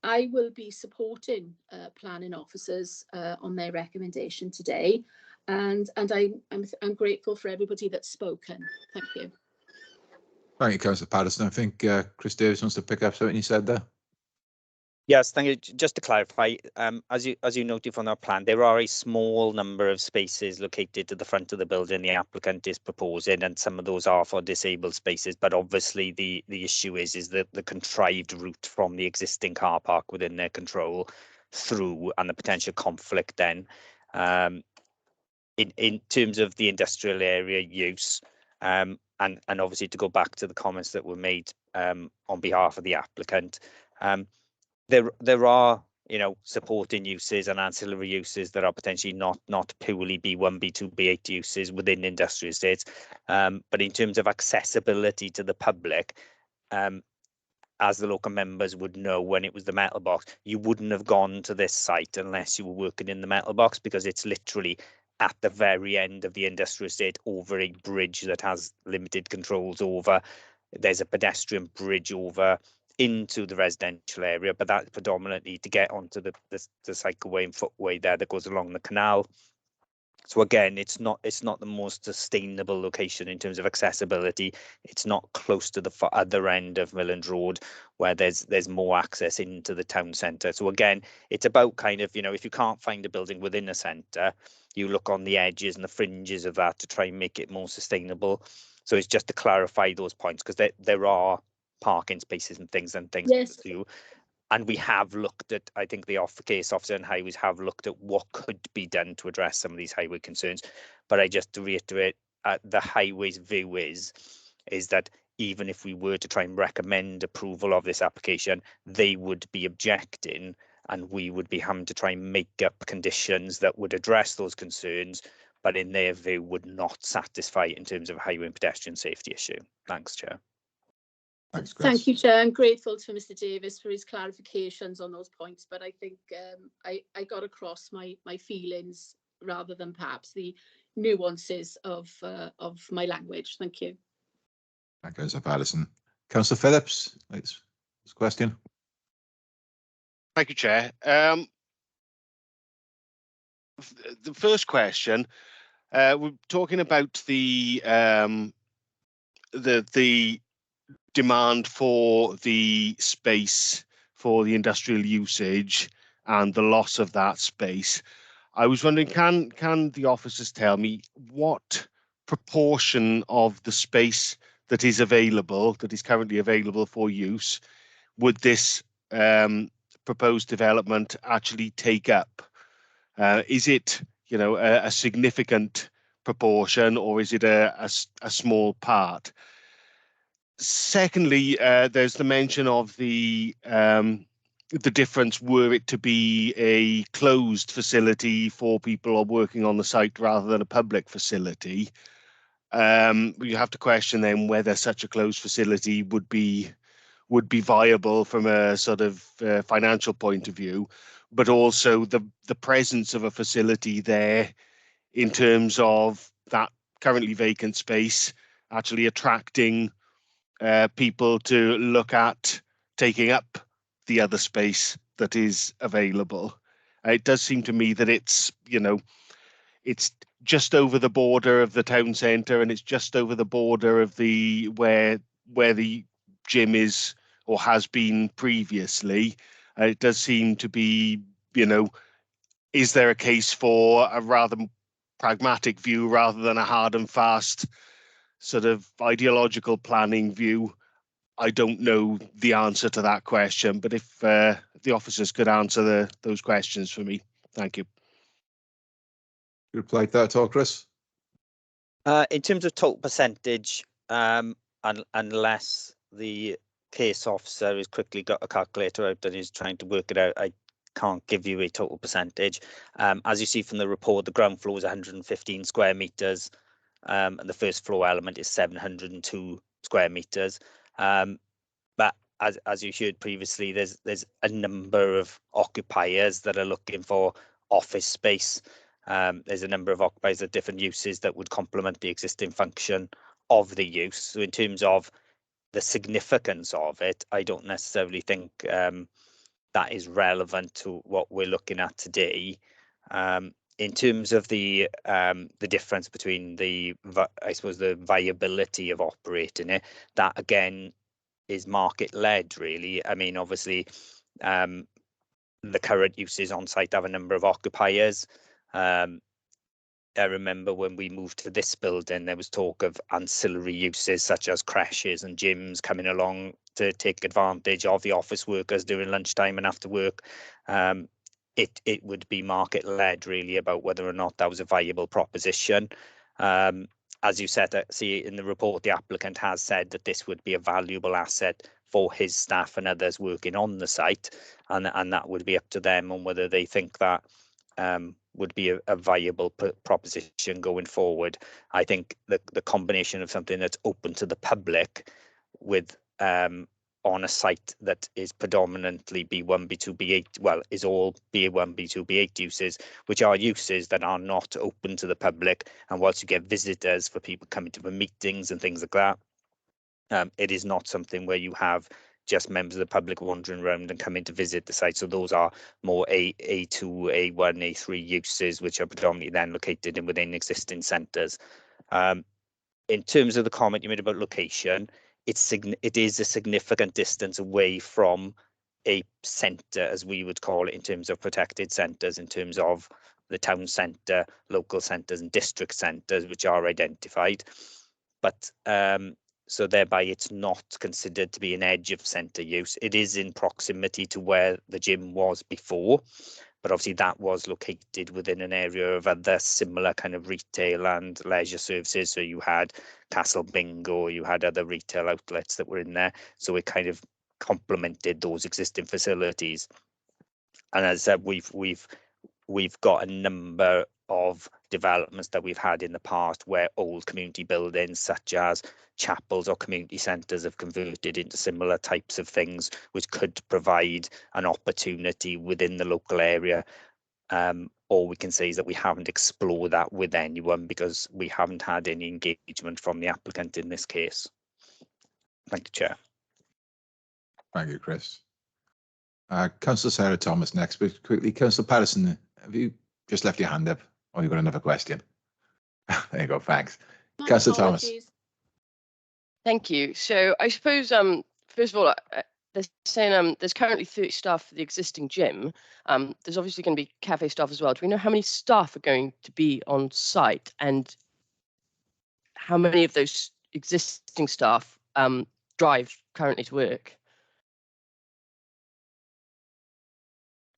Speaker 12: I will be supporting planning officers on their recommendation today, and I'm grateful for everybody that's spoken. Thank you.
Speaker 1: Thank you, Councillor Patterson. I think Chris Davis wants to pick up something you said there.
Speaker 5: Yes, thank you. Just to clarify, as you noted from our plan, there are a small number of spaces located to the front of the building the applicant is proposing, and some of those are for disabled spaces. But obviously, the issue is that the contrived route from the existing car park within their control through, and the potential conflict then, in terms of the industrial area use, and obviously to go back to the comments that were made on behalf of the applicant. There are, you know, supporting uses and ancillary uses that are potentially not purely B1, B2, B8 uses within industrial estates. But in terms of accessibility to the public, as the local members would know, when it was the metal box, you wouldn't have gone to this site unless you were working in the metal box, because it's literally at the very end of the industrial estate over a bridge that has limited controls over. There's a pedestrian bridge over into the residential area, but that's predominantly to get onto the cycleway and footway there that goes along the canal. So again, it's not the most sustainable location in terms of accessibility. It's not close to the other end of Milland Road, where there's more access into the town centre. So again, it's about kind of, if you can't find a building within a centre, you look on the edges and the fringes of that to try and make it more sustainable. So it's just to clarify those points, because there are parking spaces and things
Speaker 12: Yes.
Speaker 5: to do. And we have looked at, I think the case officer and highways have looked at what could be done to address some of these highway concerns. But I just to reiterate, the highways view is that even if we were to try and recommend approval of this application, they would be objecting, and we would be having to try and make up conditions that would address those concerns, but in their view would not satisfy in terms of a highway and pedestrian safety issue. Thanks, Chair.
Speaker 1: Thanks, Chris.
Speaker 12: Thank you, Chair. I'm grateful to Mr Davis for his clarifications on those points, but I think I got across my feelings rather than perhaps the nuances of my language. Thank you.
Speaker 1: Thank you, Alison. Councillor Phillips, this question.
Speaker 13: Thank you, Chair. The first question, we're talking about the demand for the space for the industrial usage and the loss of that space. I was wondering, can the officers tell me what proportion of the space that is currently available for use, would this proposed development actually take up? Is it, a significant proportion, or is it a small part? Secondly, there's the mention of the difference were it to be a closed facility for people working on the site rather than a public facility. We have to question then whether such a closed facility would be viable from a sort of financial point of view, but also the presence of a facility there in terms of that currently vacant space actually attracting people to look at taking up the other space that is available. It does seem to me that it's just over the border of the town centre, and it's just over the border of the where the gym is or has been previously. It does seem to be, is there a case for a rather pragmatic view rather than a hard and fast sort of ideological planning view? I don't know the answer to that question, but if the officers could answer those questions for me. Thank you.
Speaker 1: You reply to that at all, Chris?
Speaker 5: In terms of total percentage, unless the case officer has quickly got a calculator out and is trying to work it out, I can't give you a total percentage. As you see from the report, the ground floor is 115 square metres, and the first floor element is 702 square metres. But as you heard previously, there's a number of occupiers that are looking for office space. There's a number of occupiers at different uses that would complement the existing function of the use. So in terms of the significance of it, I don't necessarily think that is relevant to what we're looking at today. In terms of the difference between the viability of operating it, that again is market led, really. I mean, obviously, the current uses on site have a number of occupiers. I remember when we moved to this building, there was talk of ancillary uses such as crashes and gyms coming along to take advantage of the office workers during lunchtime and after work. It would be market led, really, about whether or not that was a viable proposition. As you said, see in the report, the applicant has said that this would be a valuable asset for his staff and others working on the site, and that would be up to them on whether they think that would be a viable proposition going forward. I think the combination of something that's open to the public with on a site that is predominantly B1, B2, B8, well, is all B1, B2, B8 uses, which are uses that are not open to the public. And whilst you get visitors for people coming to the meetings and things like that, it is not something where you have just members of the public wandering around and coming to visit the site. So those are more A2, A1, A3 uses, which are predominantly then located within existing centres. In terms of the comment you made about location, it is a significant distance away from a centre, as we would call it, in terms of protected centres, in terms of the town centre, local centres and district centres, which are identified. But so thereby it's not considered to be an edge of centre use. It is in proximity to where the gym was before, but obviously that was located within an area of other similar kind of retail and leisure services. So you had Castle Bingo, you had other retail outlets that were in there. So it kind of complemented those existing facilities. And as I said, we've got a number of developments that we've had in the past where old community buildings such as chapels or community centres have converted into similar types of things, which could provide an opportunity within the local area. All we can say is that we haven't explored that with anyone because we haven't had any engagement from the applicant in this case. Thank you, Chair.
Speaker 1: Thank you, Chris. Councillor Sarah Thomas next, but quickly, Councillor Patterson, have you just left your hand up or you got another question? There you go, thanks.
Speaker 12: My
Speaker 1: Councillor Thomas.
Speaker 12: apologies.
Speaker 14: Thank you. So I suppose, first of all, they're saying there's currently 30 staff for the existing gym. There's obviously going to be cafe staff as well. Do we know how many staff are going to be on site and how many of those existing staff drive currently to work?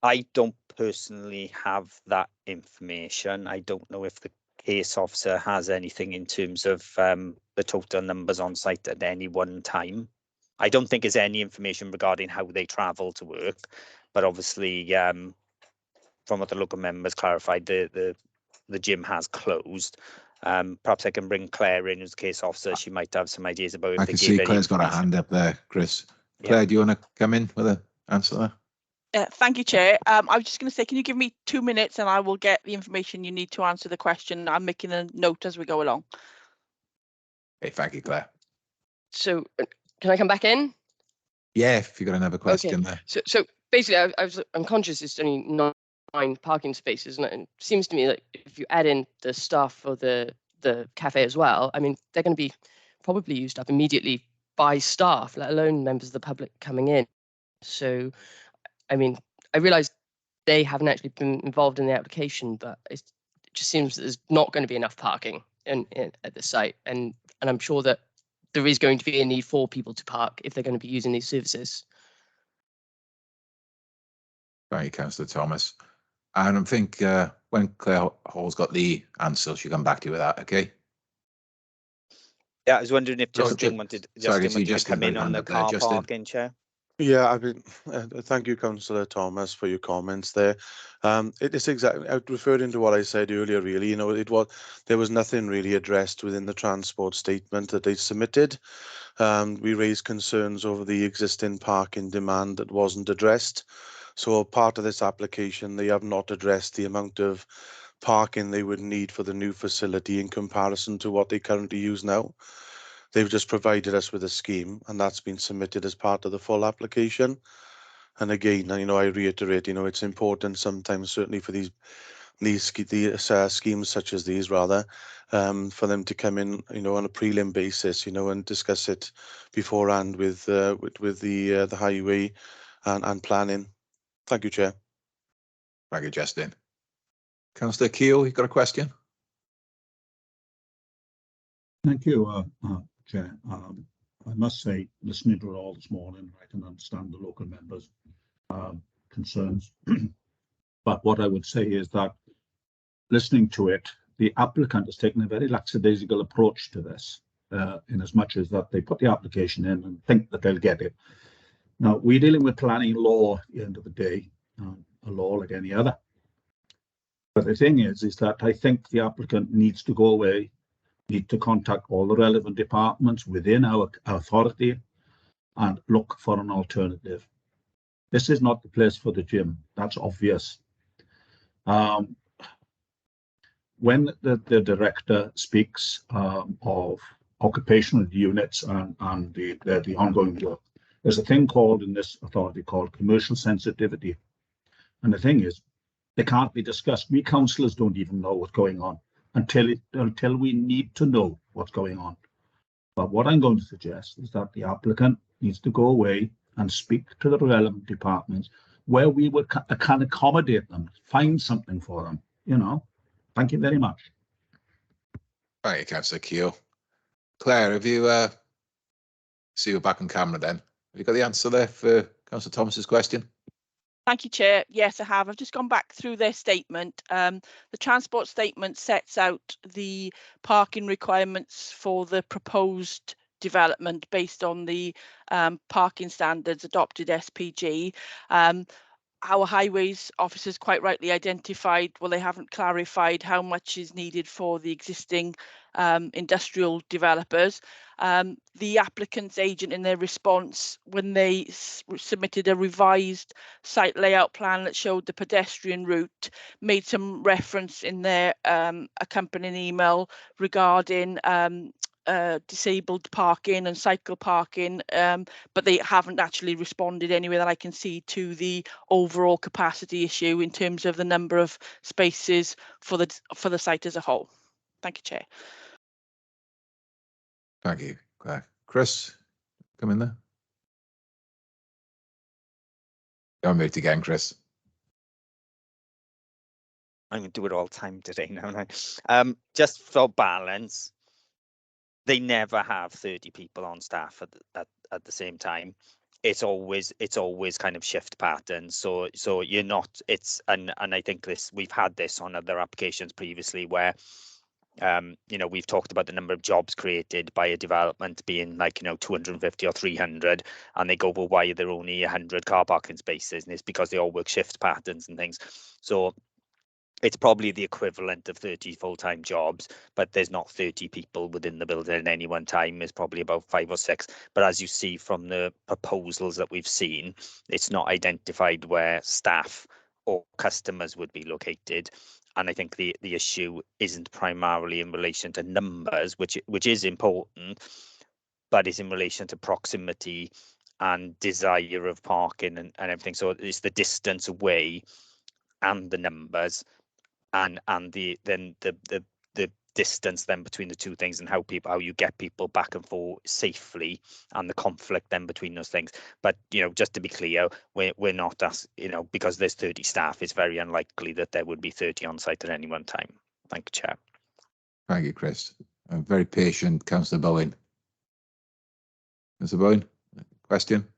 Speaker 5: I don't personally have that information. I don't know if the case officer has anything in terms of the total numbers on site at any one time. I don't think there's any information regarding how they travel to work, but obviously from what the local members clarified, the gym has closed. Perhaps I can bring Claire in as case officer. She might have some ideas about if
Speaker 1: I
Speaker 5: they
Speaker 1: can
Speaker 5: give
Speaker 1: see
Speaker 5: any
Speaker 1: Claire's got a
Speaker 5: information.
Speaker 1: hand up there, Chris. Claire, do you want to come in with an answer there?
Speaker 15: Thank you, Chair. I was just going to say, can you give me 2 minutes and I will get the information you need to answer the question. I'm making a note as we go along.
Speaker 1: Okay, thank you, Claire.
Speaker 14: So can I come back in?
Speaker 1: Yeah, if you got another question there.
Speaker 14: So basically, I'm conscious it's only 9 parking spaces, and it seems to me that if you add in the staff for the cafe as well, I mean, they're going to be probably used up immediately by staff, let alone members of the public coming in. So, I mean, I realise they haven't actually been involved in the application, but it just seems that there's not going to be enough parking at the site, and I'm sure that there is going to be a need for people to park if they're going to be using these services.
Speaker 1: Thank you, Councillor Thomas. And I think when Claire Hall's got the answer, she'll come back to you with that, okay?
Speaker 5: Yeah, I was wondering if Justin
Speaker 1: Justin
Speaker 5: wanted
Speaker 1: to
Speaker 5: come in on the car parking, Chair.
Speaker 10: Yeah, I mean, thank you, Councillor Thomas, for your comments there. It is exactly, referring to what I said earlier, really, you know, there was nothing really addressed within the transport statement that they submitted. We raised concerns over the existing parking demand that wasn't addressed. So part of this application, they have not addressed the amount of parking they would need for the new facility in comparison to what they currently use now. They've just provided us with a scheme, and that's been submitted as part of the full application. And again, you know, I reiterate, you know, it's important sometimes, certainly for these schemes such as these, rather, for them to come in, you know, on a prelim basis, you know, and discuss it beforehand with the highway and planning. Thank you, Chair.
Speaker 1: Thank you, Justin. Councillor Keogh, you got a question?
Speaker 3: Thank you, Chair. I must say, listening to it all this morning, I can understand the local members' concerns. But what I would say is that listening to it, the applicant has taken a very lackadaisical approach to this, in as much as that they put the application in and think that they'll get it. Now, we're dealing with planning law at the end of the day, a law like any other. But the thing is that I think the applicant needs to go away, need to contact all the relevant departments within our authority and look for an alternative. This is not the place for the gym, that's obvious. When the director speaks of occupational units and the ongoing work, There's a thing called in this authority called commercial sensitivity. And the thing is, they can't be discussed. We councillors don't even know what's going on until we need to know what's going on. But what I'm going to suggest is that the applicant needs to go away and speak to the relevant departments where we can accommodate them, find something for them, you know. Thank you very much.
Speaker 1: Thank you, Councillor Keogh. Claire, have you see you back on camera then? Have you got the answer there for Councillor Thomas's question?
Speaker 15: Thank you, Chair. Yes, I have. I've just gone back through their statement. The transport statement sets out the parking requirements for the proposed development based on the parking standards adopted SPG. Our highways officers quite rightly identified, well, they haven't clarified how much is needed for the existing industrial developers. The applicant's agent in their response, when they submitted a revised site layout plan that showed the pedestrian route, made some reference in their accompanying email regarding disabled parking and cycle parking, but they haven't actually responded anywhere that I can see to the overall capacity issue in terms of the number of spaces for the site as a whole. Thank you, Chair.
Speaker 1: Thank you, Claire. Chris, come in there. You're on mute again, Chris.
Speaker 5: I'm going to do it all the time today now. Just for balance, they never have 30 people on staff at the same time. It's always kind of shift patterns. So you're not. And I think we've had this on other applications previously where we've talked about the number of jobs created by a development being like 250 or 300, and they go, well, why are there only 100 car parking spaces? And it's because they all work shift patterns and things. So it's probably the equivalent of 30 full-time jobs, but there's not 30 people within the building at any one time. There's probably about 5 or 6. But as you see from the proposals that we've seen, it's not identified where staff or customers would be located. And I think the issue isn't primarily in relation to numbers, which is important, but is in relation to proximity and desire of parking and everything. So it's the distance away and the numbers, and the distance then between the two things, and how you get people back and forth safely, and the conflict then between those things. But just to be clear, we're not because there's 30 staff, it's very unlikely that there would be 30 on site at any one time. Thank you, Chair.
Speaker 1: Thank you, Chris. I'm very patient, Councillor Bowen. Councillor Bowen, question?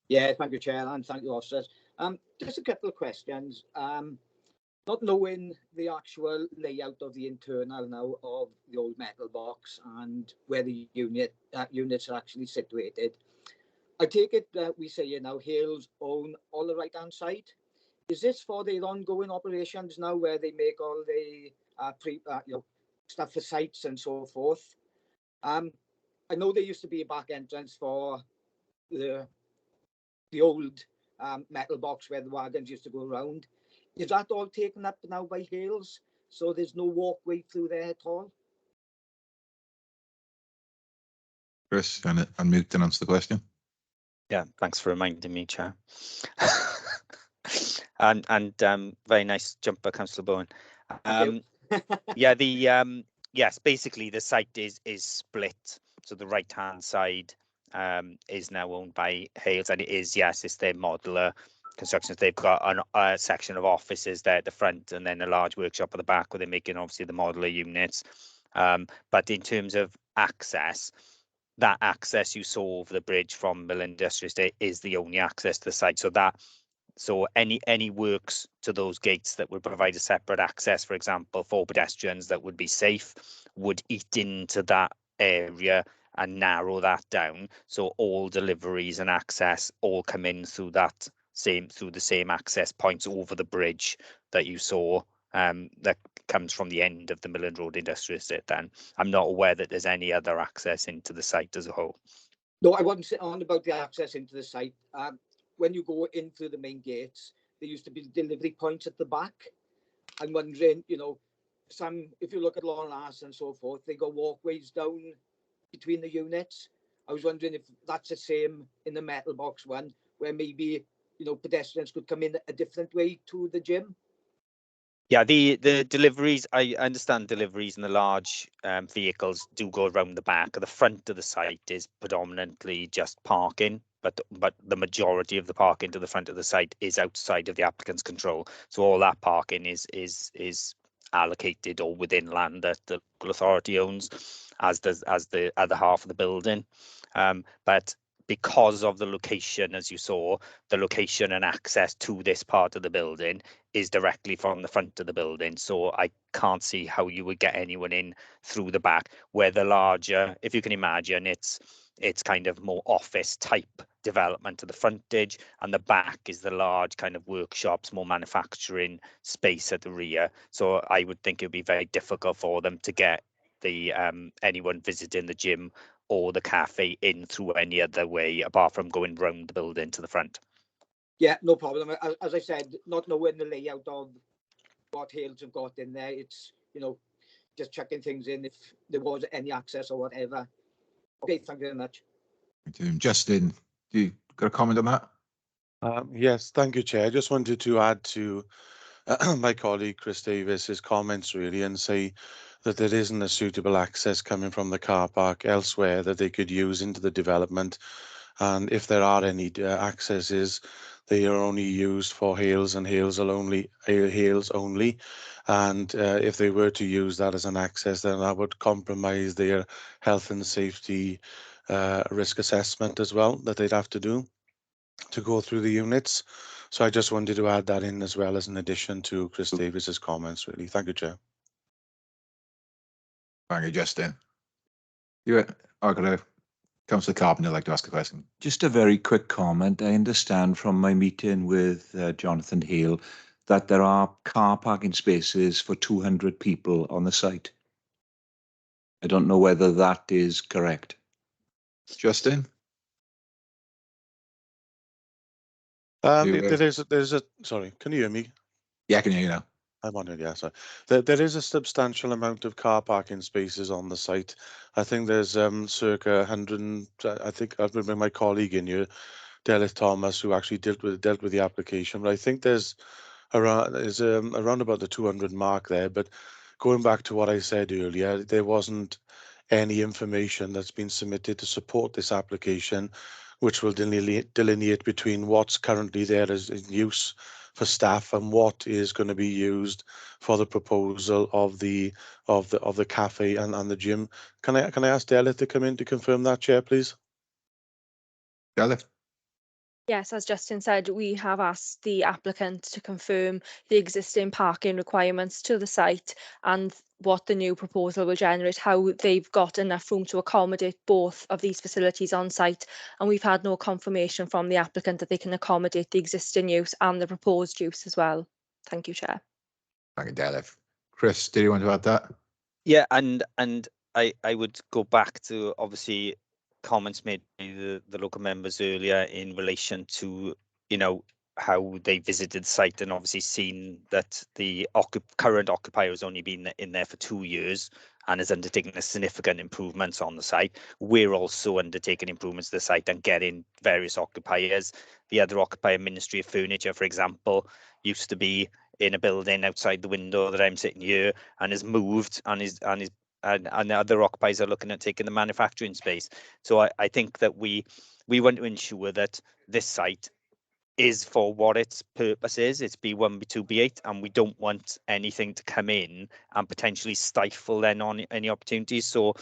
Speaker 4: Yeah, thank you, Chair, and thank you, officers. Just a couple of questions. Not knowing the actual layout of the internal now of the old metal box and where the units are actually situated, I take it that we say now Hales own all the right-hand side. Is this for their ongoing operations now, where they make all the stuff for sites and so forth? I know there used to be a back entrance for the old metal box where the wagons used to go around. Is that all taken up now by Hales? So there's no walkway through there at all?
Speaker 1: Chris, can I unmute and answer the question?
Speaker 5: Yeah, thanks for reminding me, Chair. and very nice jumper, Councillor Bowen. Yes, basically the site is split. So the right-hand side is now owned by Hales, and it's their modular constructions. They've got a section of offices there at the front, and then a large workshop at the back where they're making obviously the modular units. But in terms of access, that access you saw over the bridge from Mill Industrial Estate is the only access to the site. So any works to those gates that would provide a separate access, for example, for pedestrians that would be safe, would eat into that area and narrow that down. So all deliveries and access all come in through the same access points over the bridge that you saw, that comes from the end of the Millen Road Industrial Estate. Then I'm not aware that there's any other access into the site as a whole.
Speaker 4: No, I wasn't on about the access into the site. When you go in through the main gates, there used to be delivery points at the back. I'm wondering, if you look at Long Last and so forth, they go walkways down between the units. I was wondering if that's the same in the metal box one, where maybe, you know, pedestrians could come in a different way to the gym.
Speaker 5: Yeah, the deliveries, I understand deliveries in the large vehicles do go around the back. The front of the site is predominantly just parking, but the majority of the parking to the front of the site is outside of the applicant's control. So all that parking is allocated or within land that the local authority owns, as the other half of the building. But because of the location, as you saw, the location and access to this part of the building is directly from the front of the building. So I can't see how you would get anyone in through the back, where the larger, if you can imagine, it's kind of more office type development to the frontage, and the back is the large kind of workshops, more manufacturing space at the rear. So I would think it would be very difficult for them to get the anyone visiting the gym or the cafe in through any other way apart from going round the building to the front.
Speaker 4: Yeah, no problem. As I said, not knowing the layout of what Hales have got in there, it's, you know, just checking things in if there was any access or whatever. Okay, thank you very much.
Speaker 1: Justin, do you got a comment on that?
Speaker 10: Yes, thank you, Chair. I just wanted to add to my colleague Chris Davis's comments really, and say that there isn't a suitable access coming from the car park elsewhere that they could use into the development. And if there are any accesses, they are only used for Hales and Hales only. And if they were to use that as an access, then that would compromise their health and safety risk assessment as well that they'd have to do to go through the units. So I just wanted to add that in as well as an addition to Chris Davis's comments, really. Thank you, Chair.
Speaker 1: Thank you, Justin. You are going to Councillor Carpenter like to ask a question.
Speaker 11: Just a very quick comment. I understand from my meeting with Jonathan Hale that there are car parking spaces for 200 people on the site. I don't know whether that is correct.
Speaker 1: Justin?
Speaker 10: There's a sorry, can you hear me?
Speaker 1: Yeah, I can hear you now.
Speaker 10: I'm on it, yeah, sorry. There is a substantial amount of car parking spaces on the site. I think there's circa 100, I think I'll bring my colleague in here, Delith Thomas, who actually dealt with the application, but I think there's around about the 200 mark there. But going back to what I said earlier, there wasn't any information that's been submitted to support this application, which will delineate between what's currently there as in use for staff and what is going to be used for the proposal of the cafe and the gym. Can I ask Delith to come in to confirm that, Chair, please?
Speaker 1: Delith?
Speaker 16: Yes, as Justin said, we have asked the applicant to confirm the existing parking requirements to the site and what the new proposal will generate, how they've got enough room to accommodate both of these facilities on site. And we've had no confirmation from the applicant that they can accommodate the existing use and the proposed use as well. Thank you, Chair.
Speaker 1: Thank you, Delith. Chris, do you want to add that?
Speaker 5: Yeah, and I would go back to obviously comments made by the local members earlier in relation to, you know, how they visited the site and obviously seen that the current occupier has only been in there for 2 years and has undertaken a significant improvements on the site. We're also undertaking improvements to the site and getting various occupiers. The other occupier, Ministry of Furniture, for example, used to be in a building outside the window that I'm sitting here and has moved and the other occupiers are looking at taking the manufacturing space. So I think that we want to ensure that this site is for what its purpose is. It's B1, B2, B8, and we don't want anything to come in and potentially stifle then on any opportunities. So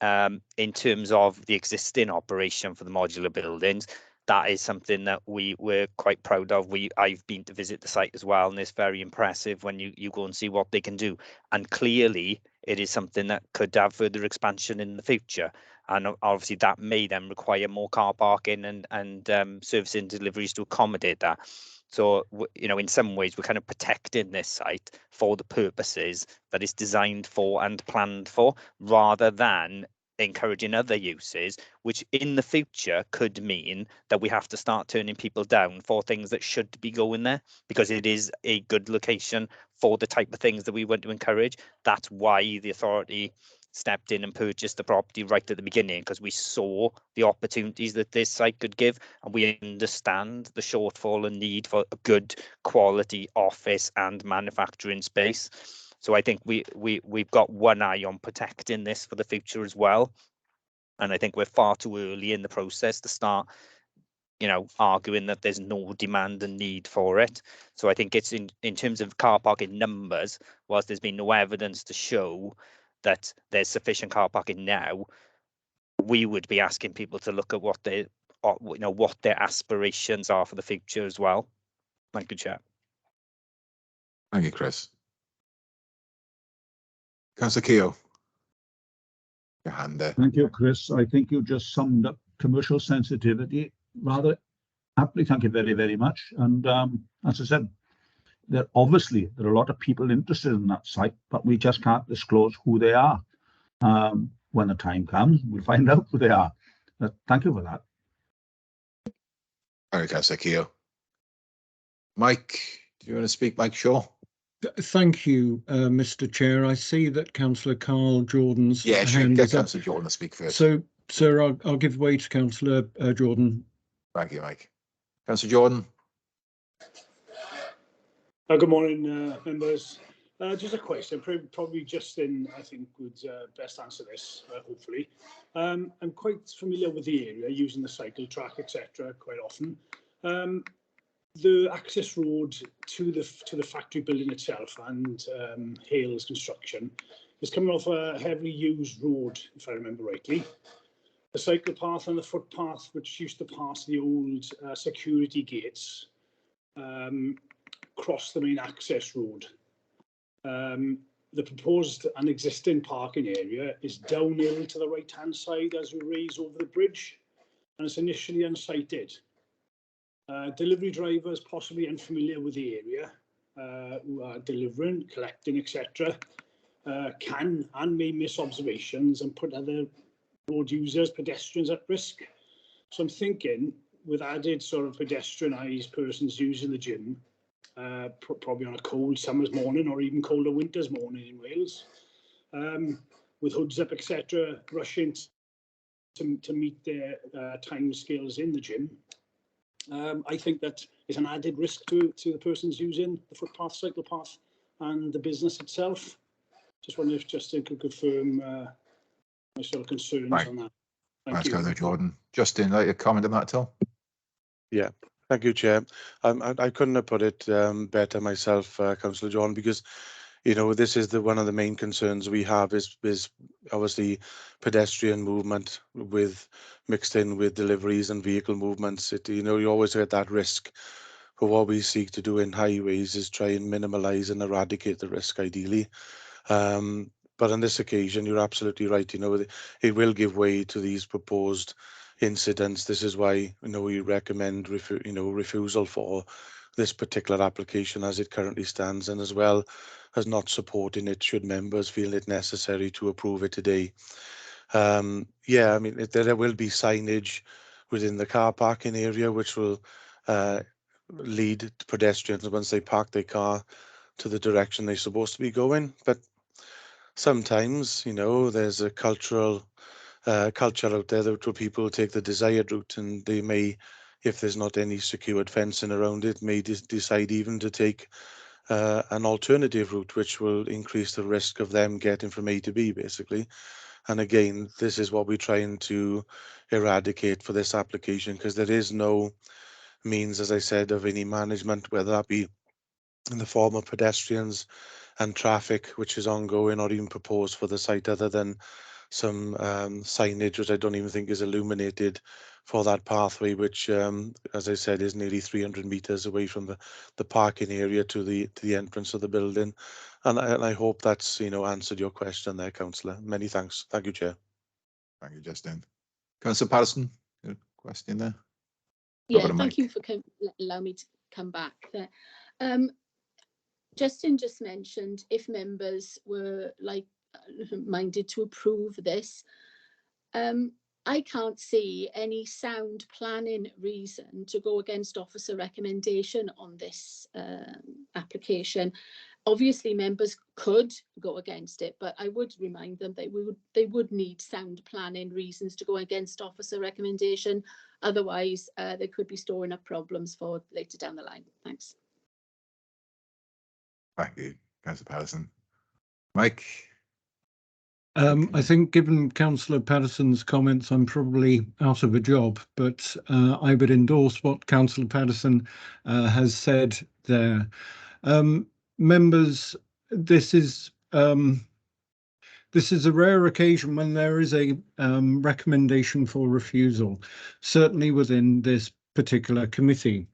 Speaker 5: in terms of the existing operation for the modular buildings, that is something that we're quite proud of. I've been to visit the site as well, and it's very impressive when you go and see what they can do. And clearly, it is something that could have further expansion in the future. And obviously, that may then require more car parking and servicing deliveries to accommodate that. So, you know, in some ways, we're kind of protecting this site for the purposes that it's designed for and planned for, rather than encouraging other uses, which in the future could mean that we have to start turning people down for things that should be going there, because it is a good location for the type of things that we want to encourage. That's why the authority stepped in and purchased the property right at the beginning because we saw the opportunities that this site could give, and we understand the shortfall and need for a good quality office and manufacturing space. So I think we've got one eye on protecting this for the future as well. And I think we're far too early in the process to start, arguing that there's no demand and need for it. So I think it's in terms of car parking numbers, whilst there's been no evidence to show that there's sufficient car parking now, we would be asking people to look at what their aspirations are for the future as well. Thank you, Chair.
Speaker 1: Thank you, Chris. Councillor Keogh. Your hand there.
Speaker 3: Thank you, Chris. I think you just summed up commercial sensitivity rather aptly. Thank you very, very much. And as I said, there are a lot of people interested in that site, but we just can't disclose who they are. When the time comes, we'll find out who they are. Thank you for that.
Speaker 1: Thank you, Councillor Keogh. Mike, do you want to speak? Mike Shaw?
Speaker 17: Thank you, Mr. Chair. I see that Councillor Carl Jordan's hand
Speaker 1: get
Speaker 17: is up.
Speaker 1: Councillor Jordan to speak first.
Speaker 17: So, sir, I'll give way to Councillor Jordan.
Speaker 1: Thank you, Mike. Councillor Jordan.
Speaker 18: Good morning, members. Just a question. Probably Justin, I think, would best answer this, hopefully. I'm quite familiar with the area, using the cycle track, etc., quite often. The access road to the factory building itself and Hales construction is coming off a heavily used road, if I remember rightly. The cycle path and the footpath, which used to pass the old security gates, cross the main access road. The proposed and existing parking area is downhill to the right-hand side as we raise over the bridge, and it's initially unsighted. Delivery drivers, possibly unfamiliar with the area, who are delivering, collecting, etc., can and may miss observations and put other road users, pedestrians at risk. So I'm thinking, with added sort of pedestrianised persons using the gym, probably on a cold summer's morning or even colder winter's morning in Wales, with hoods up, etc., rushing to meet their time scales in the gym. I think that is an added risk to the persons using the footpath, cycle path, and the business itself. Just wonder if Justin could confirm my sort of concerns on that.
Speaker 1: Thanks, Councillor Jordan. Justin, like a comment on that at all?
Speaker 10: Yeah, thank you, Chair. I couldn't have put it better myself, Councillor John, because this is one of the main concerns we have is obviously pedestrian movement mixed in with deliveries and vehicle movements. You always get that risk. But what we seek to do in highways is try and minimalise and eradicate the risk, ideally. But on this occasion, you're absolutely right. It will give way to these proposed incidents. This is why we recommend refusal for this particular application as it currently stands, and as well as not supporting it should members feel it necessary to approve it today. Yeah, I mean, there will be signage within the car parking area which will lead pedestrians once they park their car to the direction they're supposed to be going. But sometimes, there's a culture out there that people take the desired route, and they may, if there's not any secured fencing around it, may decide even to take an alternative route, which will increase the risk of them getting from A to B, basically. And again, this is what we're trying to eradicate for this application, because there is no means, as I said, of any management, whether that be in the form of pedestrians and traffic, which is ongoing or even proposed for the site, other than some signage, which I don't even think is illuminated for that pathway, which, as I said, is nearly 300 metres away from the parking area to the entrance of the building. And I hope that's answered your question there, Councillor. Many thanks. Thank you, Chair.
Speaker 1: Thank you, Justin. Councillor Patterson, a question there?
Speaker 12: Yeah, thank you for allowing me to come back there. Justin just mentioned if members were minded to approve this. I can't see any sound planning reason to go against officer recommendation on this application. obviously members could go against it, but I would remind them they would need sound planning reasons to go against officer recommendation. Otherwise, they could be storing up problems for later down the line. Thanks.
Speaker 1: Thank you, Councillor Patterson. Mike?
Speaker 17: I think given Councillor Patterson's comments, I'm probably out of a job, but I would endorse what Councillor Patterson has said there. Members, this is a rare occasion when there is a recommendation for refusal, certainly within this particular committee.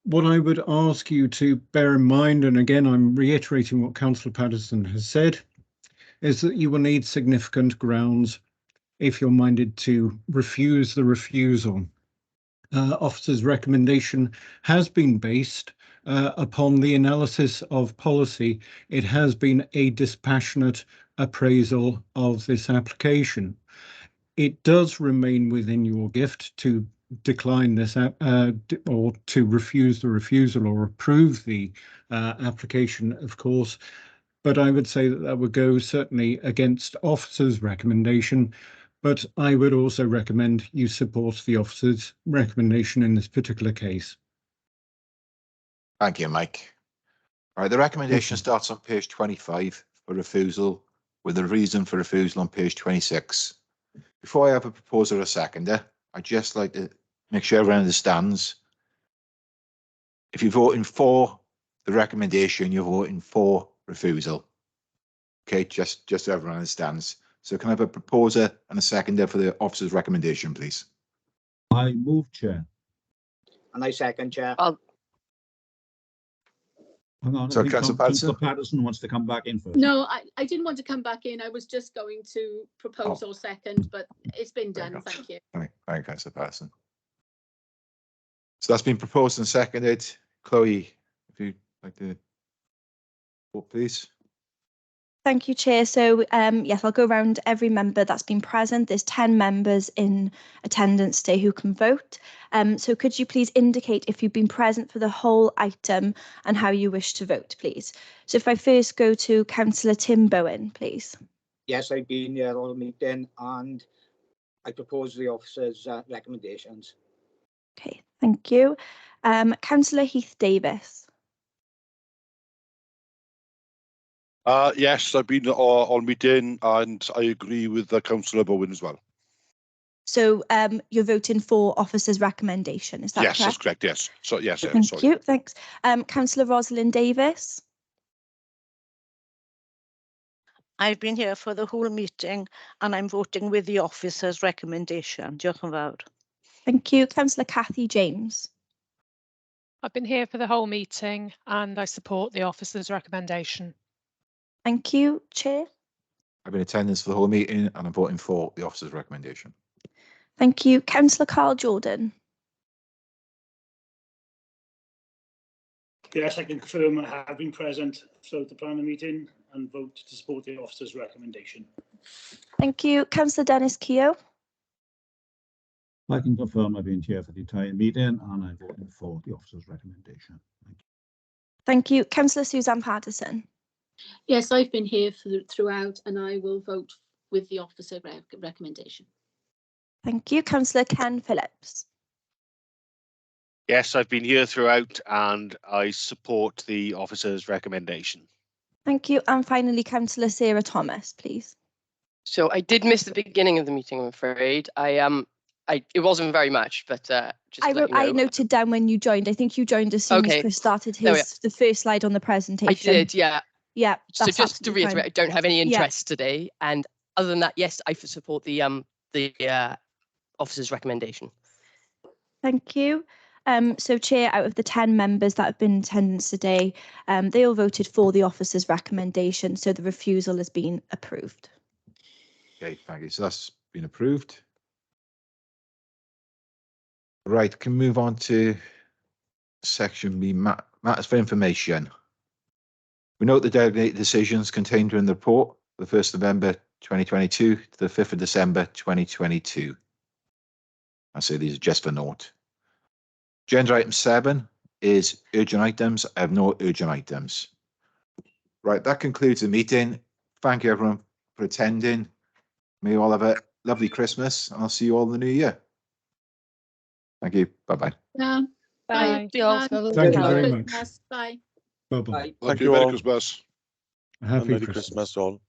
Speaker 17: What I would ask you to bear in mind, and again, I'm reiterating what Councillor Patterson has said, is that you will need significant grounds if you're minded to refuse the refusal. Officer's recommendation has been based upon the analysis of policy. It has been a dispassionate appraisal of this application. It does remain within your gift to decline this or to refuse the refusal or approve the application, of course. But I would say that would go certainly against officer's recommendation. But I would also recommend you support the officer's recommendation in this particular case.
Speaker 1: Thank you, Mike. All right, the recommendation starts on page 25 for refusal, with the reason for refusal on page 26. Before I have a proposer or a seconder, I'd just like to make sure everyone understands. If you're voting for the recommendation, you're voting for refusal. Okay, just so everyone understands. So can I have a proposer and a seconder for the officer's recommendation, please?
Speaker 3: I move, Chair.
Speaker 4: And I second, Chair.
Speaker 3: Hang on,
Speaker 1: So Councillor
Speaker 3: Patterson wants to come back in first.
Speaker 12: No, I didn't want to come back in. I was just going to propose or second, but it's been done. Thank you.
Speaker 1: Thank you, Councillor Patterson. So that's been proposed and seconded. Chloe, if you'd like to vote, please.
Speaker 2: Thank you, Chair. So yes, I'll go around every member that's been present. There's 10 members in attendance today who can vote. So could you please indicate if you've been present for the whole item and how you wish to vote, please? So if I first go to Councillor Tim Bowen, please.
Speaker 4: Yes, I've been here all meeting and I propose the officer's recommendations.
Speaker 2: Okay, thank you. Councillor Heath Davis.
Speaker 19: Yes, I've been on meeting and I agree with Councillor Bowen as well.
Speaker 2: So you're voting for officer's recommendation, is that correct?
Speaker 19: Yes, that's correct, yes. So yes,
Speaker 2: Thank you, thanks. Councillor Rosalind Davis.
Speaker 20: I've been here for the whole meeting and I'm voting with the officer's recommendation. Diolch yn fawr.
Speaker 2: Thank you. Councillor Cathy James.
Speaker 21: I've been here for the whole meeting and I support the officer's recommendation.
Speaker 2: Thank you, Chair.
Speaker 1: I've been in attendance for the whole meeting and I'm voting for the officer's recommendation.
Speaker 2: Thank you. Councillor Carl Jordan.
Speaker 18: Yes, I can confirm I have been present throughout the planning meeting and vote to support the officer's recommendation.
Speaker 2: Thank you. Councillor Dennis Keogh.
Speaker 3: I can confirm I've been here for the entire meeting and I'm voting for the officer's recommendation.
Speaker 2: Thank you. Councillor Suzanne Patterson.
Speaker 12: Yes, I've been here throughout and I will vote with the officer recommendation.
Speaker 2: Thank you. Councillor Ken Phillips.
Speaker 13: Yes, I've been here throughout and I support the officer's recommendation.
Speaker 2: Thank you. And finally, Councillor Sarah Thomas, please.
Speaker 14: So I did miss the beginning of the meeting, I'm afraid. It wasn't very much, but just
Speaker 2: I noted down when you joined. I think you joined as soon as Chris started the first slide on the presentation.
Speaker 14: I did, yeah.
Speaker 2: Yeah.
Speaker 14: So just to reiterate,
Speaker 2: fine.
Speaker 14: I don't have any interest today. And other than that, yes, I support the officer's recommendation.
Speaker 2: Thank you. So, Chair, out of the 10 members that have been in attendance today, they all voted for the officer's recommendation, so the refusal has been approved.
Speaker 1: Okay, thank you. So that's been approved. Right, can move on to section B, matters for information. We note the delegate decisions contained in the report, the 1st of November 2022 to the 5th of December 2022. I say these are just for note. Agenda item 7 is urgent items. I have no urgent items. Right, that concludes the meeting. Thank you everyone for attending. May you all have a lovely Christmas, and I'll see you all in the new year. Thank you. Bye-bye.
Speaker 12: Yeah.
Speaker 21: Bye.
Speaker 12: Bye.
Speaker 17: Thank you very much.
Speaker 12: Bye.
Speaker 17: Bye-bye.
Speaker 19: Thank you. Merry Christmas.
Speaker 3: Happy
Speaker 10: Merry
Speaker 3: Christmas.
Speaker 10: Christmas all.